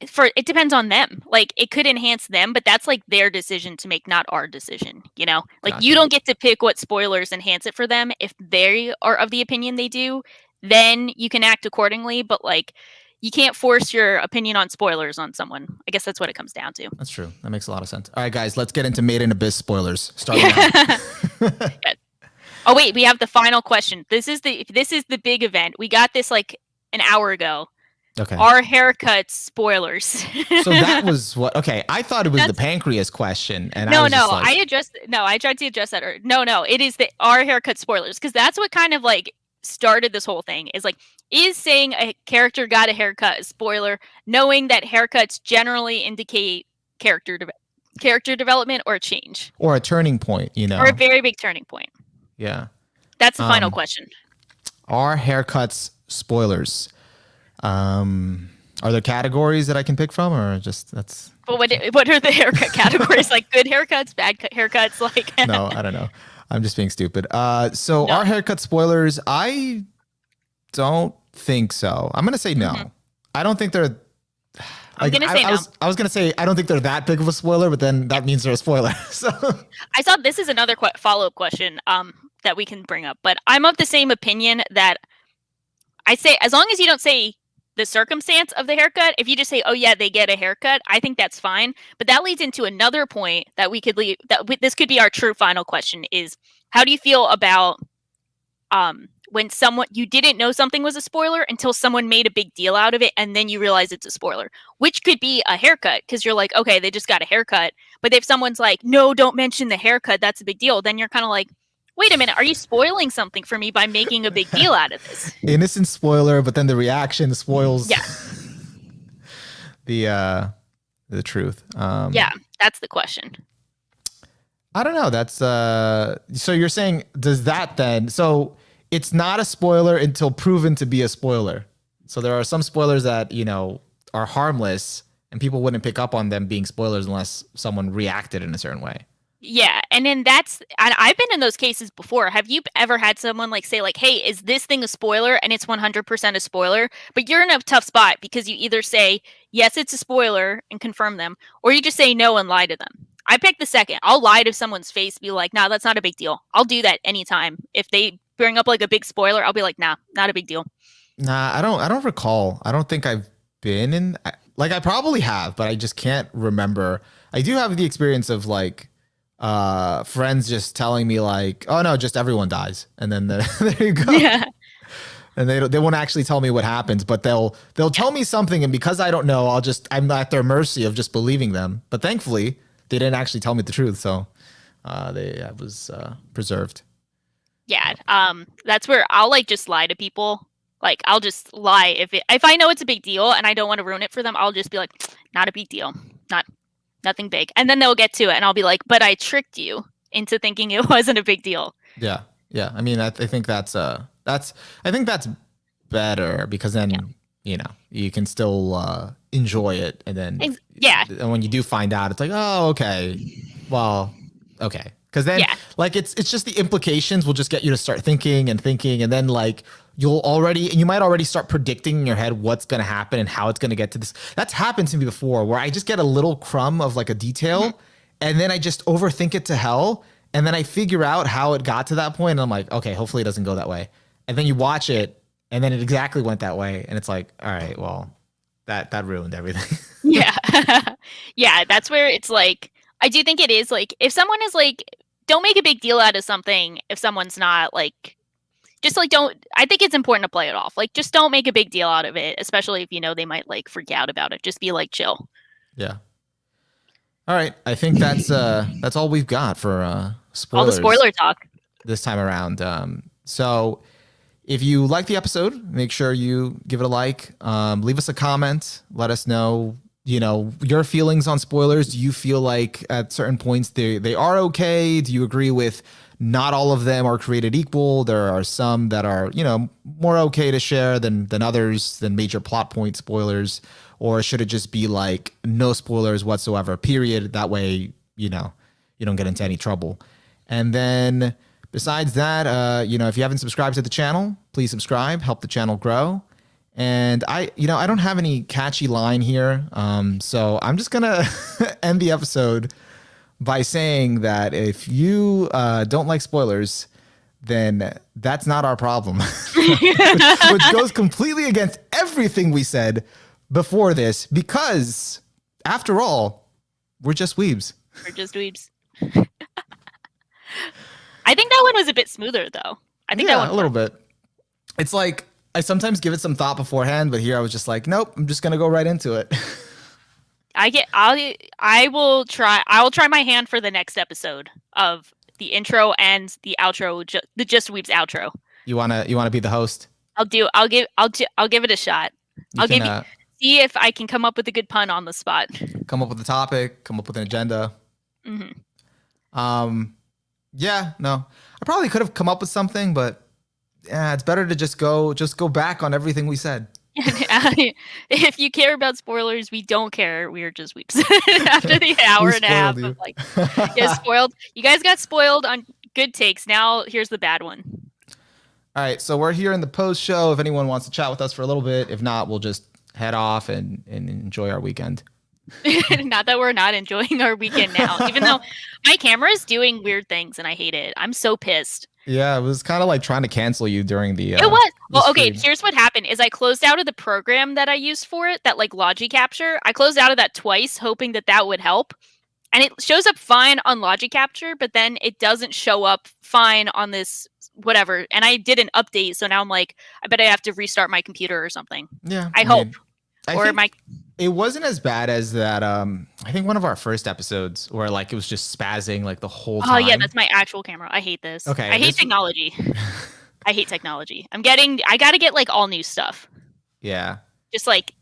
them. Like, it could enhance them, but that's like their decision to make, not our decision. Like, Gotcha. You don't get to pick what spoilers enhance it for them. If they are of the opinion they do, then you can act accordingly. But like, you can't force your opinion on spoilers on someone. I guess that's what it comes down to. That's true. That makes a lot of sense. All right, guys, let's get into Made in Abyss spoilers. Starting now. Yeah. Oh wait, we have the final question. This is the big event. We got this like an hour ago. Okay. Are haircuts spoilers? So that was what. Okay, I thought it was the pancreas question, and I tried to address that. No, it is the are haircut spoilers, because that's what kind of like started this whole thing. Is like, is saying a character got a haircut a spoiler, knowing that haircuts generally indicate character development or change, or a turning point, you know, or a very big turning point. Yeah, that's the final question. Are haircuts spoilers? Are there categories that I can pick from, or just that's? But what are the haircut categories? Like good haircuts, bad haircuts? Like no, I don't know. I'm just being stupid. So are haircut spoilers? I don't think so. I'm gonna say no. Mm-hmm. I don't think they're. I'm gonna say no. I was gonna say I don't think they're that big of a spoiler, but then that means they're a spoiler. So I thought this is another follow-up question that we can bring up, but I'm of the same opinion that I say as long as you don't say the circumstance of the haircut, if you just say, oh yeah, they get a haircut, I think that's fine. But that leads into another point that we could leave, this could be our true final question is, how do you feel about when you didn't know something was a spoiler until someone made a big deal out of it, and then you realize it's a spoiler, which could be a haircut, because you're like, okay, they just got a haircut. But if someone's like, no, don't mention the haircut, that's a big deal, then you're kind of like, wait a minute, are you spoiling something for me by making a big deal out of this? Innocent spoiler, but then the reaction spoils the truth. Yeah, that's the question. I don't know. That's so you're saying, does that then, so it's not a spoiler until proven to be a spoiler. So there are some spoilers that, you know, are harmless and people wouldn't pick up on them being spoilers unless someone reacted in a certain way. Yeah, and then I've been in those cases before. Have you ever had someone like say like, hey, is this thing a spoiler? And it's 100% a spoiler, but you're in a tough spot because you either say, yes, it's a spoiler and confirm them, or you just say no and lie to them. I pick the second. I'll lie to someone's face, be like, nah, that's not a big deal. I'll do that anytime. If they bring up like a big spoiler, I'll be like, nah, not a big deal. Nah, I don't recall. I don't think I've been in, like I probably have, but I just can't remember. I do have the experience of like, friends just telling me like, oh no, just everyone dies, and then there you go. Yeah. And they won't actually tell me what happens, but they'll tell me something, and because I don't know, I'm at their mercy of just believing them. But thankfully, they didn't actually tell me the truth, so I was preserved. Yeah, that's where I'll like just lie to people. Like I'll just lie if I know it's a big deal and I don't want to ruin it for them. I'll just be like, not a big deal, nothing big. And then they'll get to it and I'll be like, but I tricked you into thinking it wasn't a big deal. Yeah. Yeah. I mean, I think that's better, because then, you know, you can still enjoy it. And then, and when you do find out, it's like, oh, okay. Well, okay. Cause then like, it's just the implications will just get you to start thinking, and then like, you might already start predicting in your head what's going to happen and how it's going to get to this. That's happened to me before, where I just get a little crumb of like a detail, and then I just overthink it to hell. And then I figure out how it got to that point, and I'm like, okay, hopefully it doesn't go that way. And then you watch it, and then it exactly went that way. And it's like, all right, well, that ruined everything. Yeah. Yeah. That's where it's like, I do think it is like, if someone is like, don't make a big deal out of something if someone's not like, just like I think it's important to play it off. Like, just don't make a big deal out of it, especially if you know they might like freak out about it. Just be like chill. Yeah. All right. I think that's all we've got for spoilers. All the spoiler talk this time around. So if you like the episode, make sure you give it a like. Leave us a comment. Let us know, you know, your feelings on spoilers. Do you feel like at certain points they are okay? Do you agree with not all of them are created equal? There are some that are, you know, more okay to share than others, than major plot point spoilers. Or should it just be like no spoilers whatsoever, period? That way, you know, you don't get into any trouble. And then besides that, you know, if you haven't subscribed to the channel, please subscribe, help the channel grow. And I don't have any catchy line here. So I'm just going to end the episode by saying that if you don't like spoilers, then that's not our problem. Which goes completely against everything we said before this, because after all, we're just weebs. We're just weebs. I think that one was a bit smoother, though. I think that one a little bit. It's like I sometimes give it some thought beforehand, but here I was just like, nope, I'm just gonna go right into it. I will try my hand for the next episode of the intro and the outro, the Just Weebs outro. You wanna be the host? I'll give it a shot. See if I can come up with a good pun on the spot. Come up with a topic, come up with an agenda. Mm-hmm. Yeah, no. I probably could have come up with something, but yeah, it's better to just go back on everything we said. If you care about spoilers, we don't care. We're just weeps. After the hour and a half of like, yeah, spoiled. You guys got spoiled on good takes. Now here's the bad one. All right, so we're here in the post show. If anyone wants to chat with us for a little bit, if not, we'll just head off and enjoy our weekend. Not that we're not enjoying our weekend now, even though my camera is doing weird things and I hate it. I'm so pissed. Yeah, it was kind of like trying to cancel you during the. It was. Well, okay. stream. Here's what happened: is I closed out of the program that I used for it, that like Logi Capture. I closed out of that twice, hoping that would help, and it shows up fine on Logi Capture, but then it doesn't show up fine on this whatever. And I did an update, so now I'm like, I bet I have to restart my computer or something. Yeah, I hope. It wasn't as bad as that. I think one of our first episodes where like it was just spazzing like the whole time. Oh yeah, that's my actual camera. I hate this. Okay, I hate technology. I hate technology. I gotta get like all new stuff. Yeah. Just like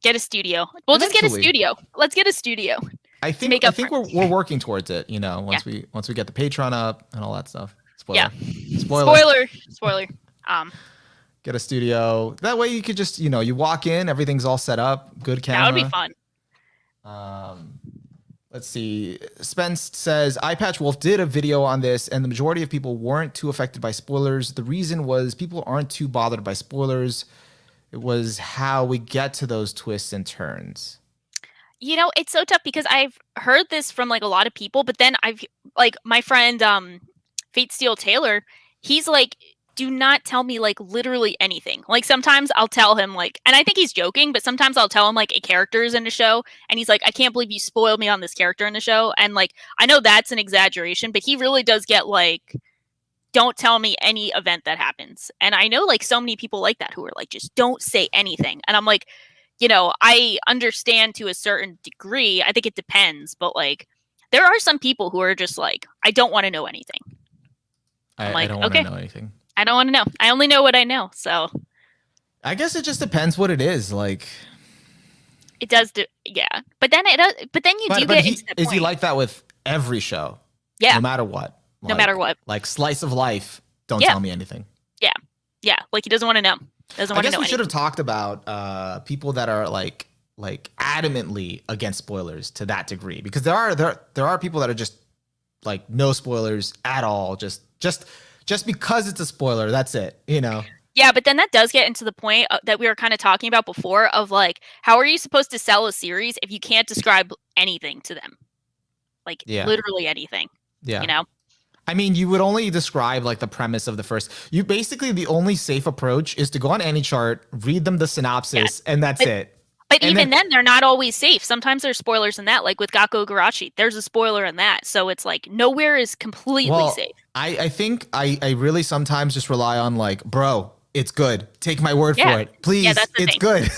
get a studio. We'll just get a studio. Let's get a studio. I think we're working towards it. You know, once we get the Patreon up and all that stuff. Spoiler. Yeah. Spoiler. Get a studio. That way you could just, you walk in, everything's all set up, good camera. That would be fun. Let's see. Spence says, iPatch Wolf did a video on this, and the majority of people weren't too affected by spoilers. The reason was people aren't too bothered by spoilers. It was how we get to those twists and turns. It's so tough because I've heard this from like a lot of people, but then I've like my friend Fate Steel Taylor, he's like, do not tell me like literally anything. Like sometimes I'll tell him like, and I think he's joking, but sometimes I'll tell him like a character is in the show and he's like, I can't believe you spoiled me on this character in the show. And like, I know that's an exaggeration, but he really does get like, don't tell me any event that happens. And I know like so many people like that who are like, just don't say anything. And I'm like, I understand to a certain degree. I think it depends, but like, there are some people who are just like, I don't want to know anything. I don't want to know anything. I don't want to know. I only know what I know. So I guess it just depends what it is. Like it does do, yeah. But then it does. But then you do get into the point. Is he like that with every show? Yeah. No matter what. No matter what. Like slice of life. Don't tell me anything. Yeah. Yeah. Like he doesn't want to know. I guess we should have talked about people that are like adamantly against spoilers to that degree, because there are people that are just like no spoilers at all. Just because it's a spoiler, that's it, Yeah, but then that does get into the point that we were kind of talking about before of like, how are you supposed to sell a series if you can't describe anything to them? Like literally anything. Yeah. I mean, you would only describe like the premise of the first. You basically, the only safe approach is to go on any chart, read them the synopsis, and that's it. But even then, they're not always safe. Sometimes there's spoilers in that, like with Gakko Garachi. There's a spoiler in that. So it's like nowhere is completely safe. I think I really sometimes just rely on like, bro, it's good. Take my word for it. Please, it's good.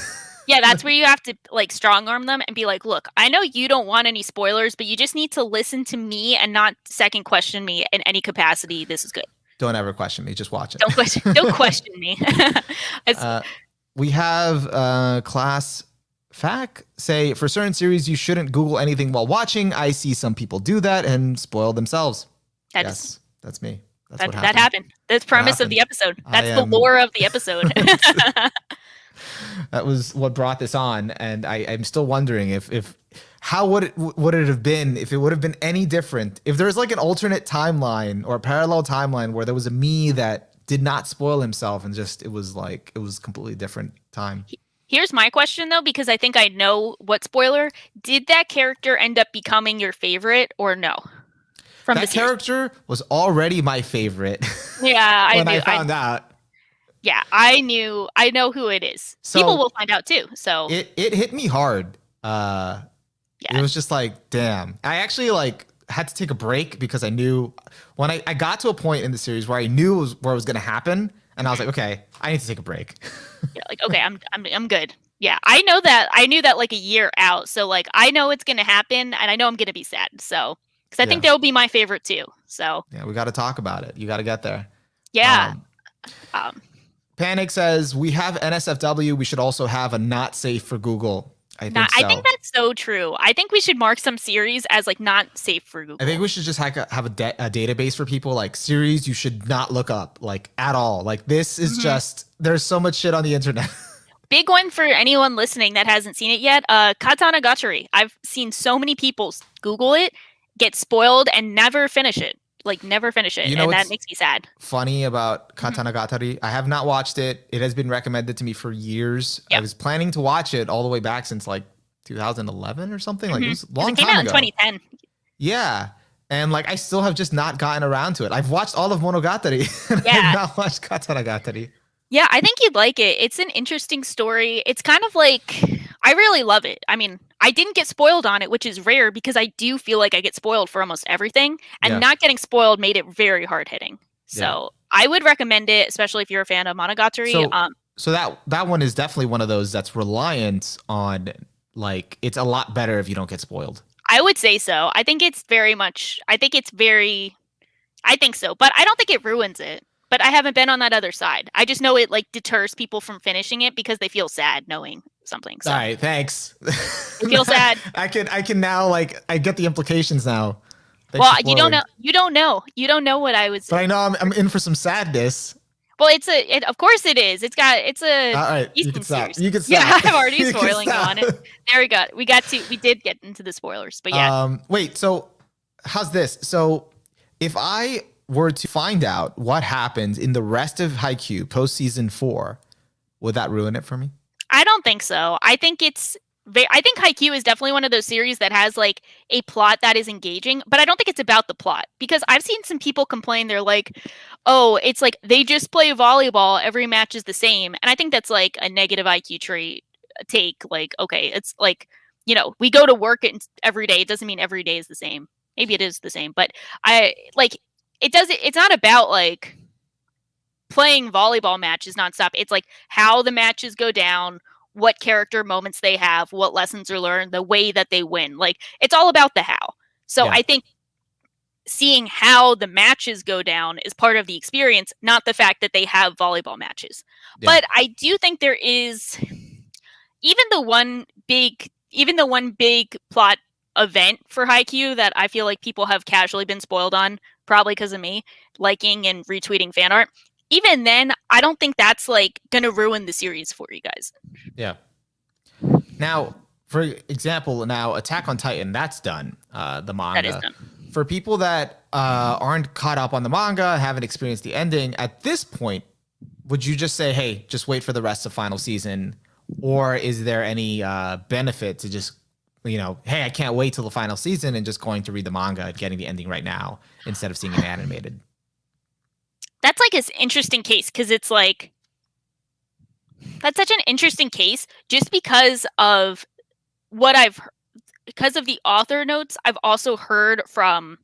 Yeah, that's where you have to like strong arm them and be like, look, I know you don't want any spoilers, but you just need to listen to me and not second question me in any capacity. This is good. Don't ever question me. Just watch it. Don't question me. We have Class Fac say, for certain series, you shouldn't Google anything while watching. I see some people do that and spoil themselves. That's me. That's what happened. That happened. That's the premise of the episode. That's the lore of the episode. That was what brought this on, and I'm still wondering if how would it have been if it would have been any different, if there's like an alternate timeline or a parallel timeline where there was a me that did not spoil himself and just it was completely different time. Here's my question though, because I think I know what spoiler. Did that character end up becoming your favorite or no? from that the series. character was already my favorite. Yeah, when I found out. Yeah, I know who it is. So People will find out too. So it hit me hard. It yeah. was just like, damn. I actually like had to take a break because I knew when I got to a point in the series where I knew where it was going to happen, and I was like, okay, I need to take a break. Yeah, like okay, I'm good. Yeah, I know that. I knew that like a year out. So like I know it's gonna happen, and I know I'm gonna be sad. So because I think Yeah. they'll be my favorite too. So Yeah, we got to talk about it. You got to get there. yeah. Panic says we have NSFW. We should also have a not safe for Google. I think so. I think that's so true. I think we should mark some series as like not safe for Google. I think we should just have a database for people, like series you should not look up, like at all. Like this is just, there's so much shit on the internet. Big one for anyone listening that hasn't seen it yet. Katana Gatari. I've seen so many people Google it, get spoiled, and never finish it. Like never finish it, and that makes me sad. Funny about Katana Gatari, I have not watched it. It has been recommended to me for years. Yep. I was planning to watch it all the way back since like 2011 or something. Like it was a long time ago. It came out in 2010. Yeah, and like I still have just not gotten around to it. I've watched all of Monogatari, and I have not watched Katana Gatari. Yeah, I think you'd like it. It's an interesting story. It's kind of like, I really love it. I mean, I didn't get spoiled on it, which is rare because I do feel like I get spoiled for almost everything. And not getting spoiled made it very hard hitting. So I would recommend it, especially if you're a fan of Monogatari. So that one is definitely one of those that's reliant on, like, it's a lot better if you don't get spoiled. I would say so. I think so. But I don't think it ruins it. But I haven't been on that other side. I just know it like deters people from finishing it because they feel sad knowing something. So. All right, thanks. You feel sad. I can now, like, I get the implications now. Well, you don't know what I was. But I know I'm in for some sadness. Well, of course it is. It's a. All right, you can stop. You can stop. Yeah, I'm already spoiling you on it. There we go. We did get into the spoilers, but yeah. Wait. So, how's this? So, if I were to find out what happens in the rest of Haikyuu post season 4, would that ruin it for me? I don't think so. I think Haikyuu is definitely one of those series that has like a plot that is engaging, but I don't think it's about the plot because I've seen some people complain. They're like, "Oh, it's like they just play volleyball. Every match is the same," and I think that's like a negative IQ take. Like, okay, it's like we go to work every day. It doesn't mean every day is the same. Maybe it is the same, but it's not about like playing volleyball matches nonstop. It's like how the matches go down, what character moments they have, what lessons are learned, the way that they win. Like it's all about the how. So I think seeing how the matches go down is part of the experience, not the fact that they have volleyball matches. Yeah. But I do think there is even the one big plot event for Haikyuu that I feel like people have casually been spoiled on, probably because of me liking and retweeting fan art. Even then, I don't think that's like gonna ruin the series for you guys. Yeah. Now, for example, Attack on Titan, that's done. The manga. That is done. For people that aren't caught up on the manga, haven't experienced the ending, at this point, would you just say, hey, just wait for the rest of final season? Or is there any benefit to just, hey, I can't wait till the final season and just going to read the manga and getting the ending right now instead of seeing it animated? That's like an interesting case because it's like, that's such an interesting case just because of because of the author notes I've also heard from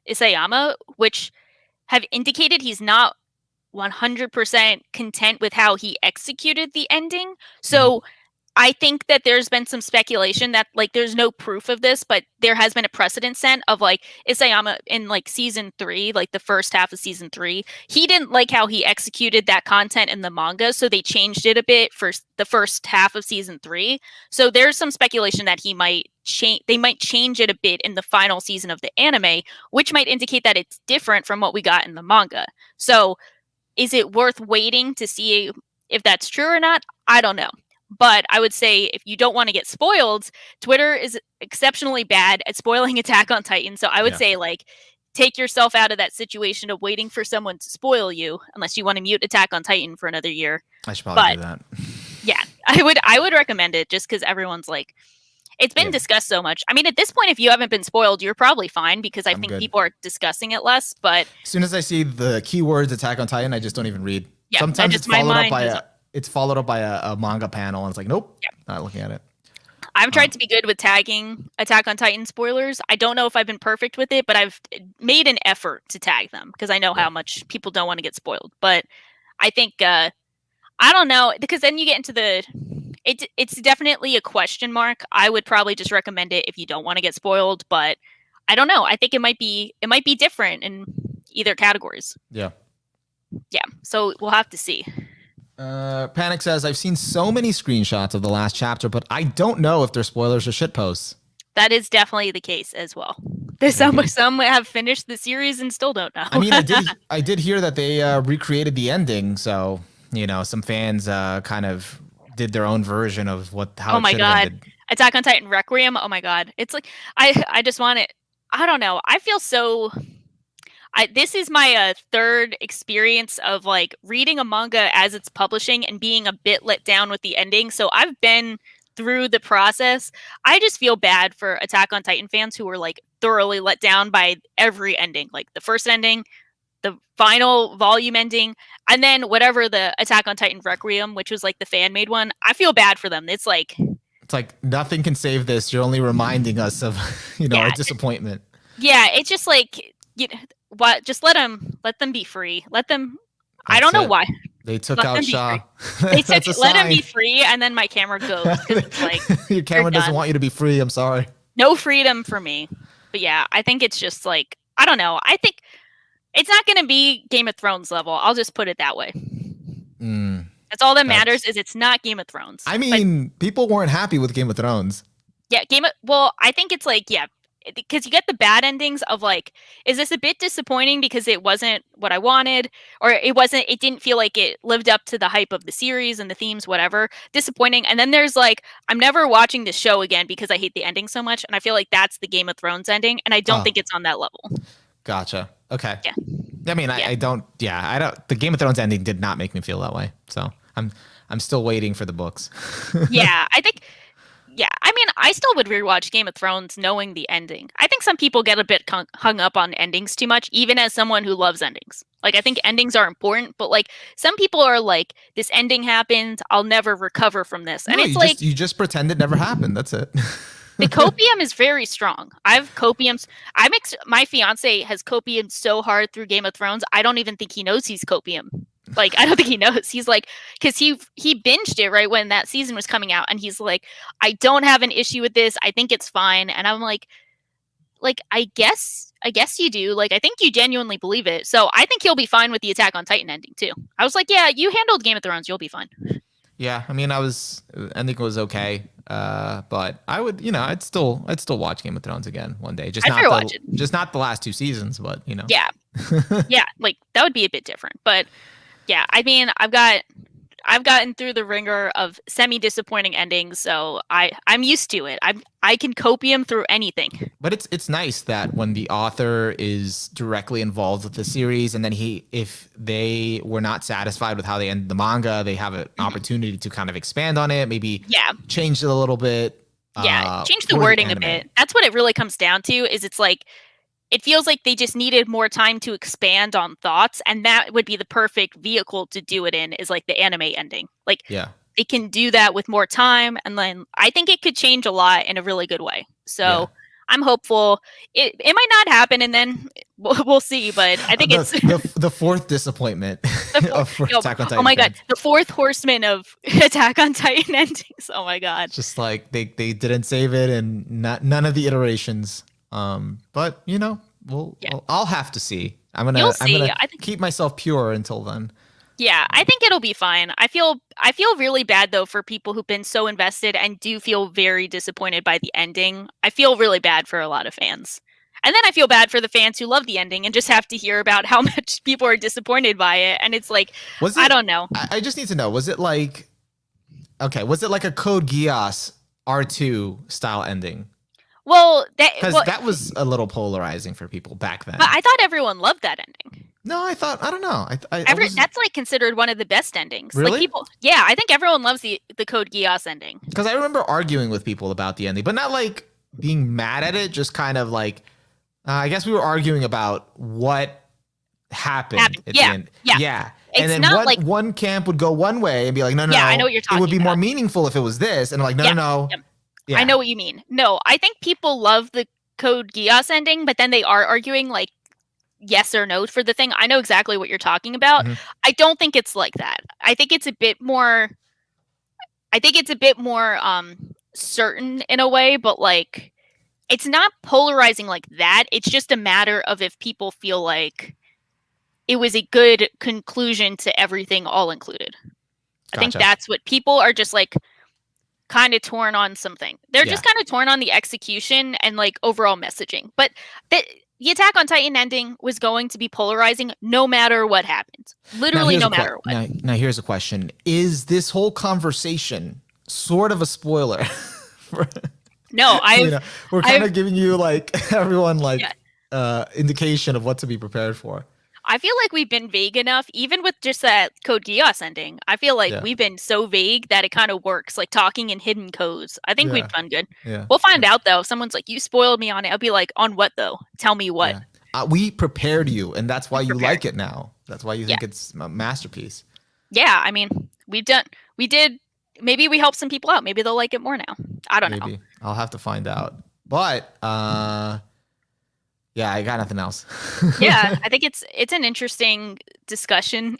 Isayama, which have indicated he's not 100% content with how he executed the ending. So I think that there's been some speculation that like there's no proof of this, but there has been a precedent set of like Isayama in like season 3, like the first half of season 3, he didn't like how he executed that content in the manga, so they changed it a bit for the first half of season 3. So there's some speculation that they might change it a bit in the final season of the anime, which might indicate that it's different from what we got in the manga. So is it worth waiting to see if that's true or not? I don't know. But I would say if you don't want to get spoiled, Twitter is exceptionally bad at spoiling Attack on Titan. So I would say like take yourself out of that situation of waiting for someone to spoil you, unless you want to mute Attack on Titan for another year. I should probably do that. Yeah, I would recommend it just because everyone's like, It's been Yeah. discussed so much. I mean, at this point, if you haven't been spoiled, you're probably fine because I I'm think good. people are discussing it less. But As soon as I see the keywords Attack on Titan, I just don't even read. yeah, Sometimes just my mind doesn't. it's followed up by a manga panel, and it's like, nope, not looking at it. I've tried to be good with tagging Attack on Titan spoilers. I don't know if I've been perfect with it, but I've made an effort to tag them because I know how much people don't want to get spoiled. But I think I don't know, because then you get into it's definitely a question mark. I would probably just recommend it if you don't want to get spoiled, but I don't know. I think it might be different in either categories. Yeah. Yeah. So we'll have to see. Panic says, I've seen so many screenshots of the last chapter, but I don't know if they're spoilers or shitposts. That is definitely the case as well. There's some have finished the series and still don't know. I mean, I did hear that they recreated the ending, so some fans kind of did their own version of how it should have ended. Attack on Titan Requiem. Oh my god, it's like I just want it. I don't know. I feel so. This is my third experience of like reading a manga as it's publishing and being a bit let down with the ending. So I've been through the process. I just feel bad for Attack on Titan fans who were like thoroughly let down by every ending, like the first ending, the final volume ending, and then whatever the Attack on Titan Requiem, which was like the fan made one. I feel bad for them. It's like nothing can save this. You're only reminding us of our disappointment. Yeah, it's just like just let them be free. Let them. I don't know why. They took out Shaw. They let him be free, and then my camera goes. It's like your camera doesn't want you to be free. I'm sorry. No freedom for me. But yeah, I think it's just like I don't know. I think it's not going to be Game of Thrones level. I'll just put it that way. That's all that matters. Is it's not Game of Thrones. I mean, people weren't happy with Game of Thrones. Yeah, I think it's like because you get the bad endings of like, is this a bit disappointing because it wasn't what I wanted, or it didn't feel like it lived up to the hype of the series and the themes, whatever. Disappointing. And then there's like, I'm never watching this show again because I hate the ending so much, and I feel like that's the Game of Thrones ending, and I don't think it's on that level. Gotcha. Okay. Yeah. I mean, I don't. The Game of Thrones ending did not make me feel that way. So I'm still waiting for the books. Yeah, I think. Yeah, I mean, I still would rewatch Game of Thrones knowing the ending. I think some people get a bit hung up on endings too much, even as someone who loves endings. Like, I think endings are important, but like some people are like, this ending happened, I'll never recover from this. And it's you just pretend it never happened. That's it. The copium is very strong. I have copiums. My fiance has copium so hard through Game of Thrones, I don't even think he knows he's copium. Like, I don't think he knows. He's like, because he binged it right when that season was coming out, and he's like, I don't have an issue with this. I think it's fine. And I'm like, I guess you do. Like, I think you genuinely believe it. So I think he'll be fine with the Attack on Titan ending too. I was like, yeah, you handled Game of Thrones. You'll be fine. Yeah, I mean, I think it was okay. But I would, I'd still watch Game of Thrones again one day. Just not the last 2 seasons, but Yeah. Yeah, like that would be a bit different. But yeah, I mean, I've gotten through the ringer of semi-disappointing endings, so I'm used to it. I can copium through anything. But it's nice that when the author is directly involved with the series, and then if they were not satisfied with how they ended the manga, they have an opportunity to kind of expand on it, maybe change it a little bit. Yeah, change the wording a bit. That's what it really comes down to. Is it's like, it feels like they just needed more time to expand on thoughts, and that would be the perfect vehicle to do it in, is like the anime ending. Like, they can do that with more time, and then I think it could change a lot in a really good way. So I'm hopeful. It might not happen, and then we'll see. But I think it's the fourth disappointment of Attack on Titan. Oh my god, the fourth horseman of Attack on Titan endings. Oh my god, just like they didn't save it, and none of the iterations. But I'll have to see. I'm gonna keep myself pure until then. Yeah, I think it'll be fine. I feel really bad though for people who've been so invested and do feel very disappointed by the ending. I feel really bad for a lot of fans. And then I feel bad for the fans who love the ending and just have to hear about how much people are disappointed by it. And it's like, I don't know. I just need to know, was it like a Code Geass R2 style ending? Well, that was a little polarizing for people back then. But I thought everyone loved that ending. No, I don't know. I was, That's like considered one of the best endings. Really? Like people, yeah, I think everyone loves the Code Geass ending. because I remember arguing with people about the ending, but not like being mad at it. Just kind of like, I guess we were arguing about what happened at the end. Yeah. And It's then not like one camp would go one way and be like, no, Yeah, I know what you're it would talking be more about. meaningful if it was this. And like, no, Yeah, no. yep. Yeah. I know what you mean. No, I think people love the Code Geass ending, but then they are arguing like yes or no for the thing. I know exactly what you're talking about. Mhm. I don't think it's like that. I think it's a bit more certain in a way, but like it's not polarizing like that. It's just a matter of if people feel like it was a good conclusion to everything all included. I think Gotcha. that's what people are just like kind of torn on something. They're just kind of torn on the execution and like overall messaging. But the Attack on Titan ending was going to be polarizing no matter what happened. Literally no matter what. Now here's a question. Is this whole conversation sort of a spoiler? No, we're kind of giving you like everyone like indication of what to be prepared for. I feel like we've been vague enough, even with just that Code Geass ending. I feel like we've been so vague that it kind of works, like talking in hidden codes. I think we've done good. Yeah. We'll find out, though. If someone's like, you spoiled me on it, I'll be like, on what, though? Tell me what. Yeah. We prepared you, and that's why you like it now. That's why you think it's a masterpiece. Yeah, I mean, we did. Maybe we helped some people out. Maybe they'll like it more now. I don't know. I'll have to find out. But yeah, I got nothing else. Yeah, I think it's an interesting discussion.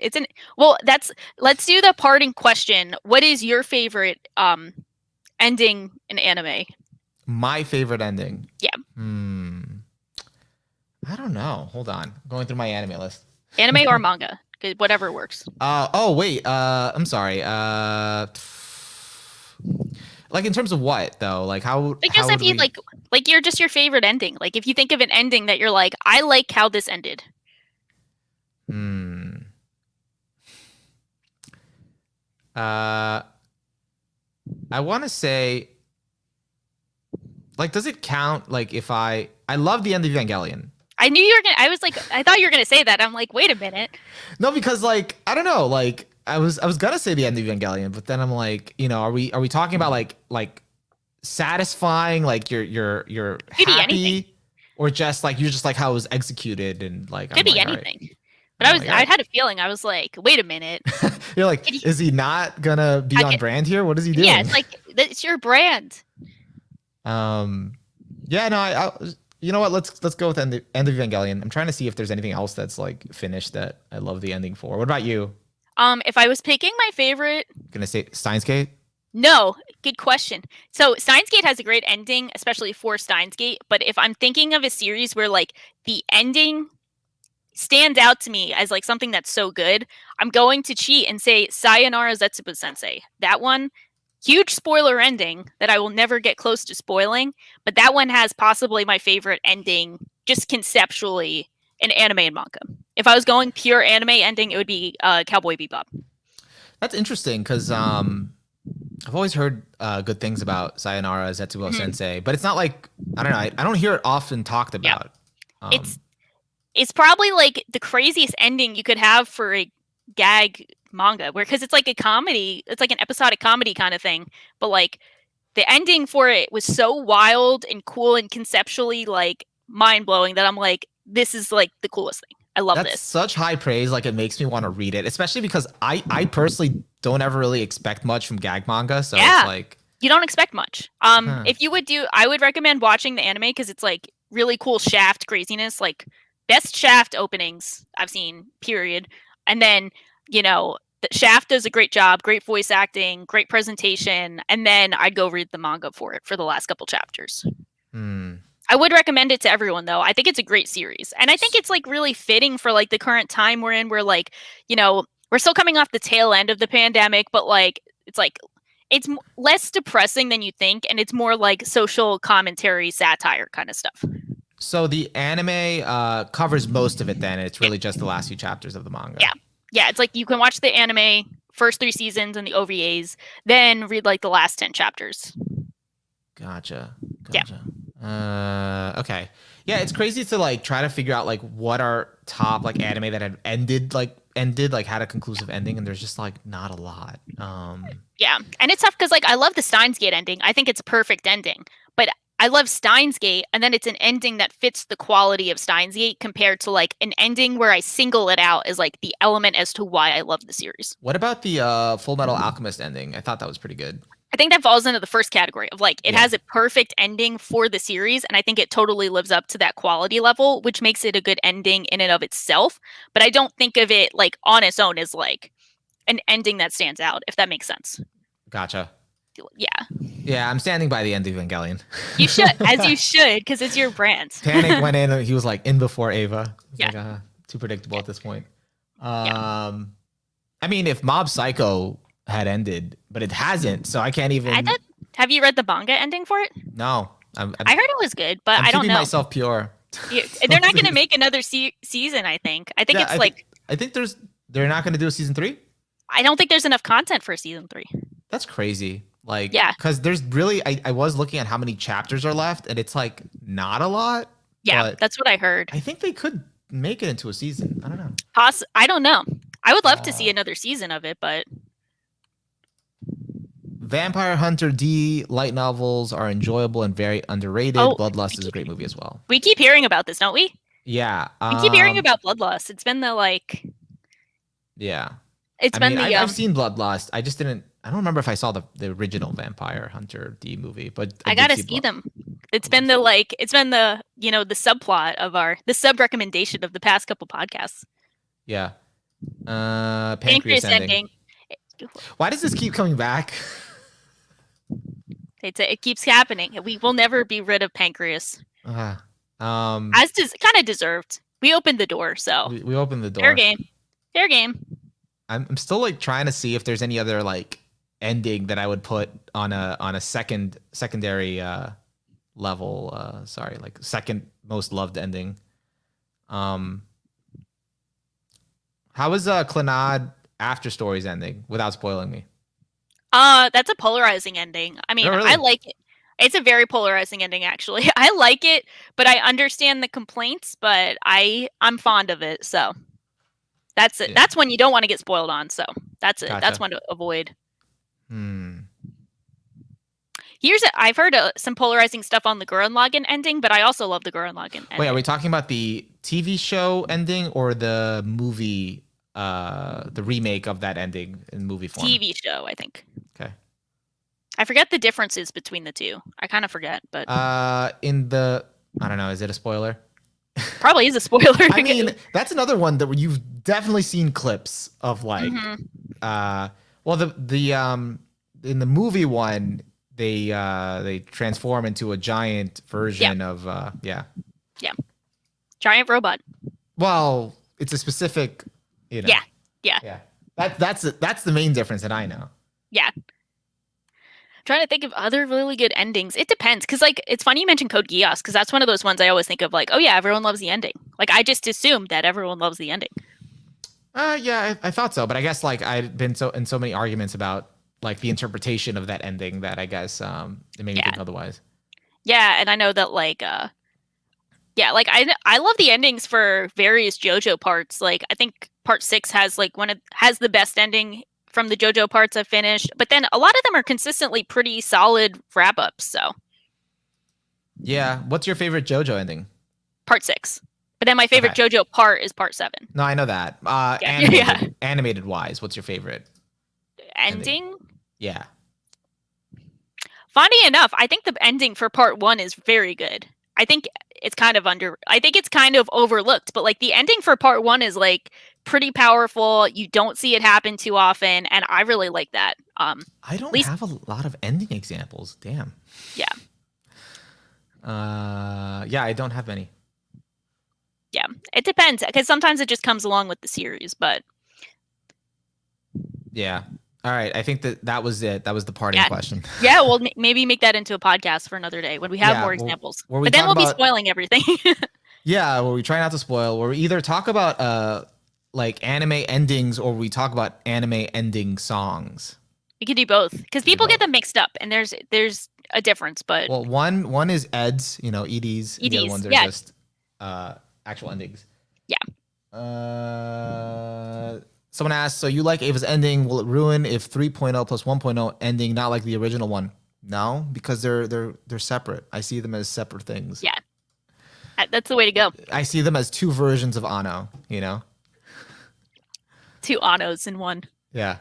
Let's do the parting question. What is your favorite ending in anime? My favorite ending. Yeah. I don't know. Hold on. I'm going through my anime list. Anime or manga, whatever works. Wait. I'm sorry. Like in terms of what though? Like how? Like just if you like you're just your favorite ending. Like if you think of an ending that you're like, I like how this ended. I want to say, like, does it count? Like, if I love the end of Evangelion. I knew you were gonna. I thought you were gonna say that. I'm like, wait a minute. No, because like I don't know. Like I was gonna say the end of Evangelion, but then I'm like, are we talking about like satisfying, like you're happy, anything. or just like you're just like how it was executed and like could be anything. Right. But I had a feeling. I was like, wait a minute. You're like, is he not gonna be on brand here? What is he doing? Yeah, it's like it's your brand. Yeah, no, I you know what? Let's go with end of Evangelion. I'm trying to see if there's anything else that's like finished that I love the ending for. What about you? If I was picking my favorite, gonna say Steins Gate. No, good question. So Steins Gate has a great ending, especially for Steins Gate. But if I'm thinking of a series where like the ending stands out to me as like something that's so good, I'm going to cheat and say Sayonara Zetsubu Sensei. That one, huge spoiler ending that I will never get close to spoiling, but that one has possibly my favorite ending just conceptually in anime and manga. If I was going pure anime ending, it would be Cowboy Bebop. That's interesting because I've always heard good things about Sayonara Zetsubo Sensei, but it's not like I don't know. I don't hear it often talked about. Yeah. It's probably like the craziest ending you could have for a gag manga, because it's like a comedy. It's like an episodic comedy kind of thing, but like the ending for it was so wild and cool and conceptually like mind blowing that I'm like, this is like the coolest thing. I love this. That's such high praise. Like it makes me want to read it, especially because I personally don't ever really expect much from gag manga. So it's like you don't expect much. If you would I would recommend watching the anime because it's like really cool Shaft craziness, like best Shaft openings I've seen, period. And then, Shaft does a great job, great voice acting, great presentation. And then I'd go read the manga for it for the last couple chapters. I would recommend it to everyone, though. I think it's a great series. And I think it's like really fitting for like the current time we're in, where like, we're still coming off the tail end of the pandemic, but like, it's less depressing than you think. And it's more like social commentary, satire kind of stuff. So the anime covers most of it then. It's really just the last few chapters of the manga. Yeah. Yeah, it's like you can watch the anime first 3 seasons and the OVAs, then read like the last 10 chapters. Gotcha. Yeah. Okay. Yeah, it's crazy to like try to figure out like what are top like anime that had ended like had a conclusive ending, and there's just like not a lot. Yeah, and it's tough because like I love the Steins Gate ending. I think it's a perfect ending, but I love Steins Gate, and then it's an ending that fits the quality of Steins Gate compared to like an ending where I single it out as like the element as to why I love the series. What about the Full Metal Alchemist ending? I thought that was pretty good. I think that falls into the first category of like it Yeah. has a perfect ending for the series, and I think it totally lives up to that quality level, which makes it a good ending in and of itself. But I don't think of it like on its own as like an ending that stands out, if that makes sense. Gotcha. Yeah, Yeah, I'm standing by the end of Evangelion. you should, as you should, because it's your brand. Panic went in. He was like in before Ava. Yeah. Like, too predictable at this point. Yeah. I mean, if Mob Psycho had ended, but it hasn't, so I can't even. Have you read the manga ending for it? No, I heard it was good, but I'm I don't keeping know. myself pure. They're not going to make another season. I think. I think Yeah, it's like. I think they're not going to do a season 3. I don't think there's enough content for season 3. That's crazy. Like, Yeah. because there's really, I was looking at how many chapters are left, and it's like not a lot. Yeah, but that's what I heard. I think they could make it into a season. I don't know. I don't know. I would love to see another season of it, but Vampire Hunter D light novels are enjoyable and very underrated. Oh, Bloodlust is a great movie as well. we keep hearing about this, don't we? Yeah. We keep hearing about Bloodlust. It's been the like. Yeah. It's been the. I've seen Bloodlust. I just didn't. I don't remember if I saw the original Vampire Hunter D movie, but I gotta see them. It's been the like. It's been the the subplot of the sub recommendation of the past couple podcasts. Yeah. Pancreas ending. Why does this keep coming back? It keeps happening. We will never be rid of Pancreas. As Kind of deserved. We opened the door, so we opened the door. Fair game. Fair game. I'm still like trying to see if there's any other like ending that I would put on a secondary level. Sorry, like second most loved ending. How was Clannad After Stories ending without spoiling me? That's a polarizing ending. I mean, Oh, really? I like it. It's a very polarizing ending, actually. I like it, but I understand the complaints. But I'm fond of it, so that's it. Yeah. That's when you don't want to get spoiled on. So that's it. Gotcha. That's one to avoid. Hmm. I've heard some polarizing stuff on the Gurren Lagann ending, but I also love the Gurren Lagann ending. Wait, are we talking about the TV show ending or the movie? The remake of that ending in movie form. TV show, I think. Okay. I forget the differences between the two. I kind of forget, but I don't know. Is it a spoiler? probably is a spoiler. I mean, that's another one that you've definitely seen clips of, like, well, the in the movie one, they transform into a giant version of giant robot. Well, it's a specific, Yeah. That's the main difference that I know. Yeah. Trying to think of other really good endings. It depends, because like it's funny you mentioned Code Geass, because that's one of those ones I always think of like, oh yeah, everyone loves the ending. Like I just assumed that everyone loves the ending. Yeah, I thought so, but I guess like I'd been in so many arguments about like the interpretation of that ending that I guess it made me think otherwise. Yeah, and I know that like like I love the endings for various JoJo parts. Like I think part 6 has like has the best ending from the JoJo parts I've finished, but then a lot of them are consistently pretty solid wrap ups. So yeah, what's your favorite JoJo ending? Part 6, but then my favorite JoJo part is part 7. No, I know that. Animated wise, what's your favorite ending? Yeah. Funny enough, I think the ending for part 1 is very good. I think it's kind of overlooked, but like the ending for part 1 is like pretty powerful. You don't see it happen too often, and I really like that. I don't have a lot of ending examples. Damn. Yeah. I don't have many. Yeah, it depends, because sometimes it just comes along with the series, but yeah. All right, I think that was it. That was the parting question. Yeah, well, maybe make that into a podcast for another day when we have more examples. But then we'll be spoiling everything. Yeah, well, we try not to spoil. Where we either talk about like anime endings or we talk about anime ending songs. We could do both, because people get them mixed up, and there's a difference. But well, one is Ed's, ED's. ED's, the other ones are just actual endings. Yeah. Someone asked, so you like Ava's ending? Will it ruin if 3.0 plus 1.0 ending not like the original one? No, because they're separate. I see them as separate things. Yeah. That's the way to go. I see them as two versions of Anno, you know? 2 autos in one. Yeah.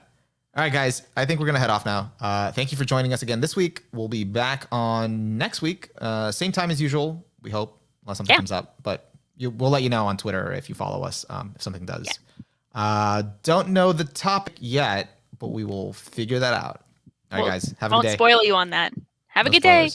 All right, guys. I think we're going to head off now. Thank you for joining us again this week. We'll be back on next week. Same time as usual, we hope, unless something comes up. But we'll let you know on Twitter if you follow us, if something does. Yeah. Don't know the topic yet, but we will figure that out. All right, guys. Have a good day. Won't spoil you on that. Have a good day.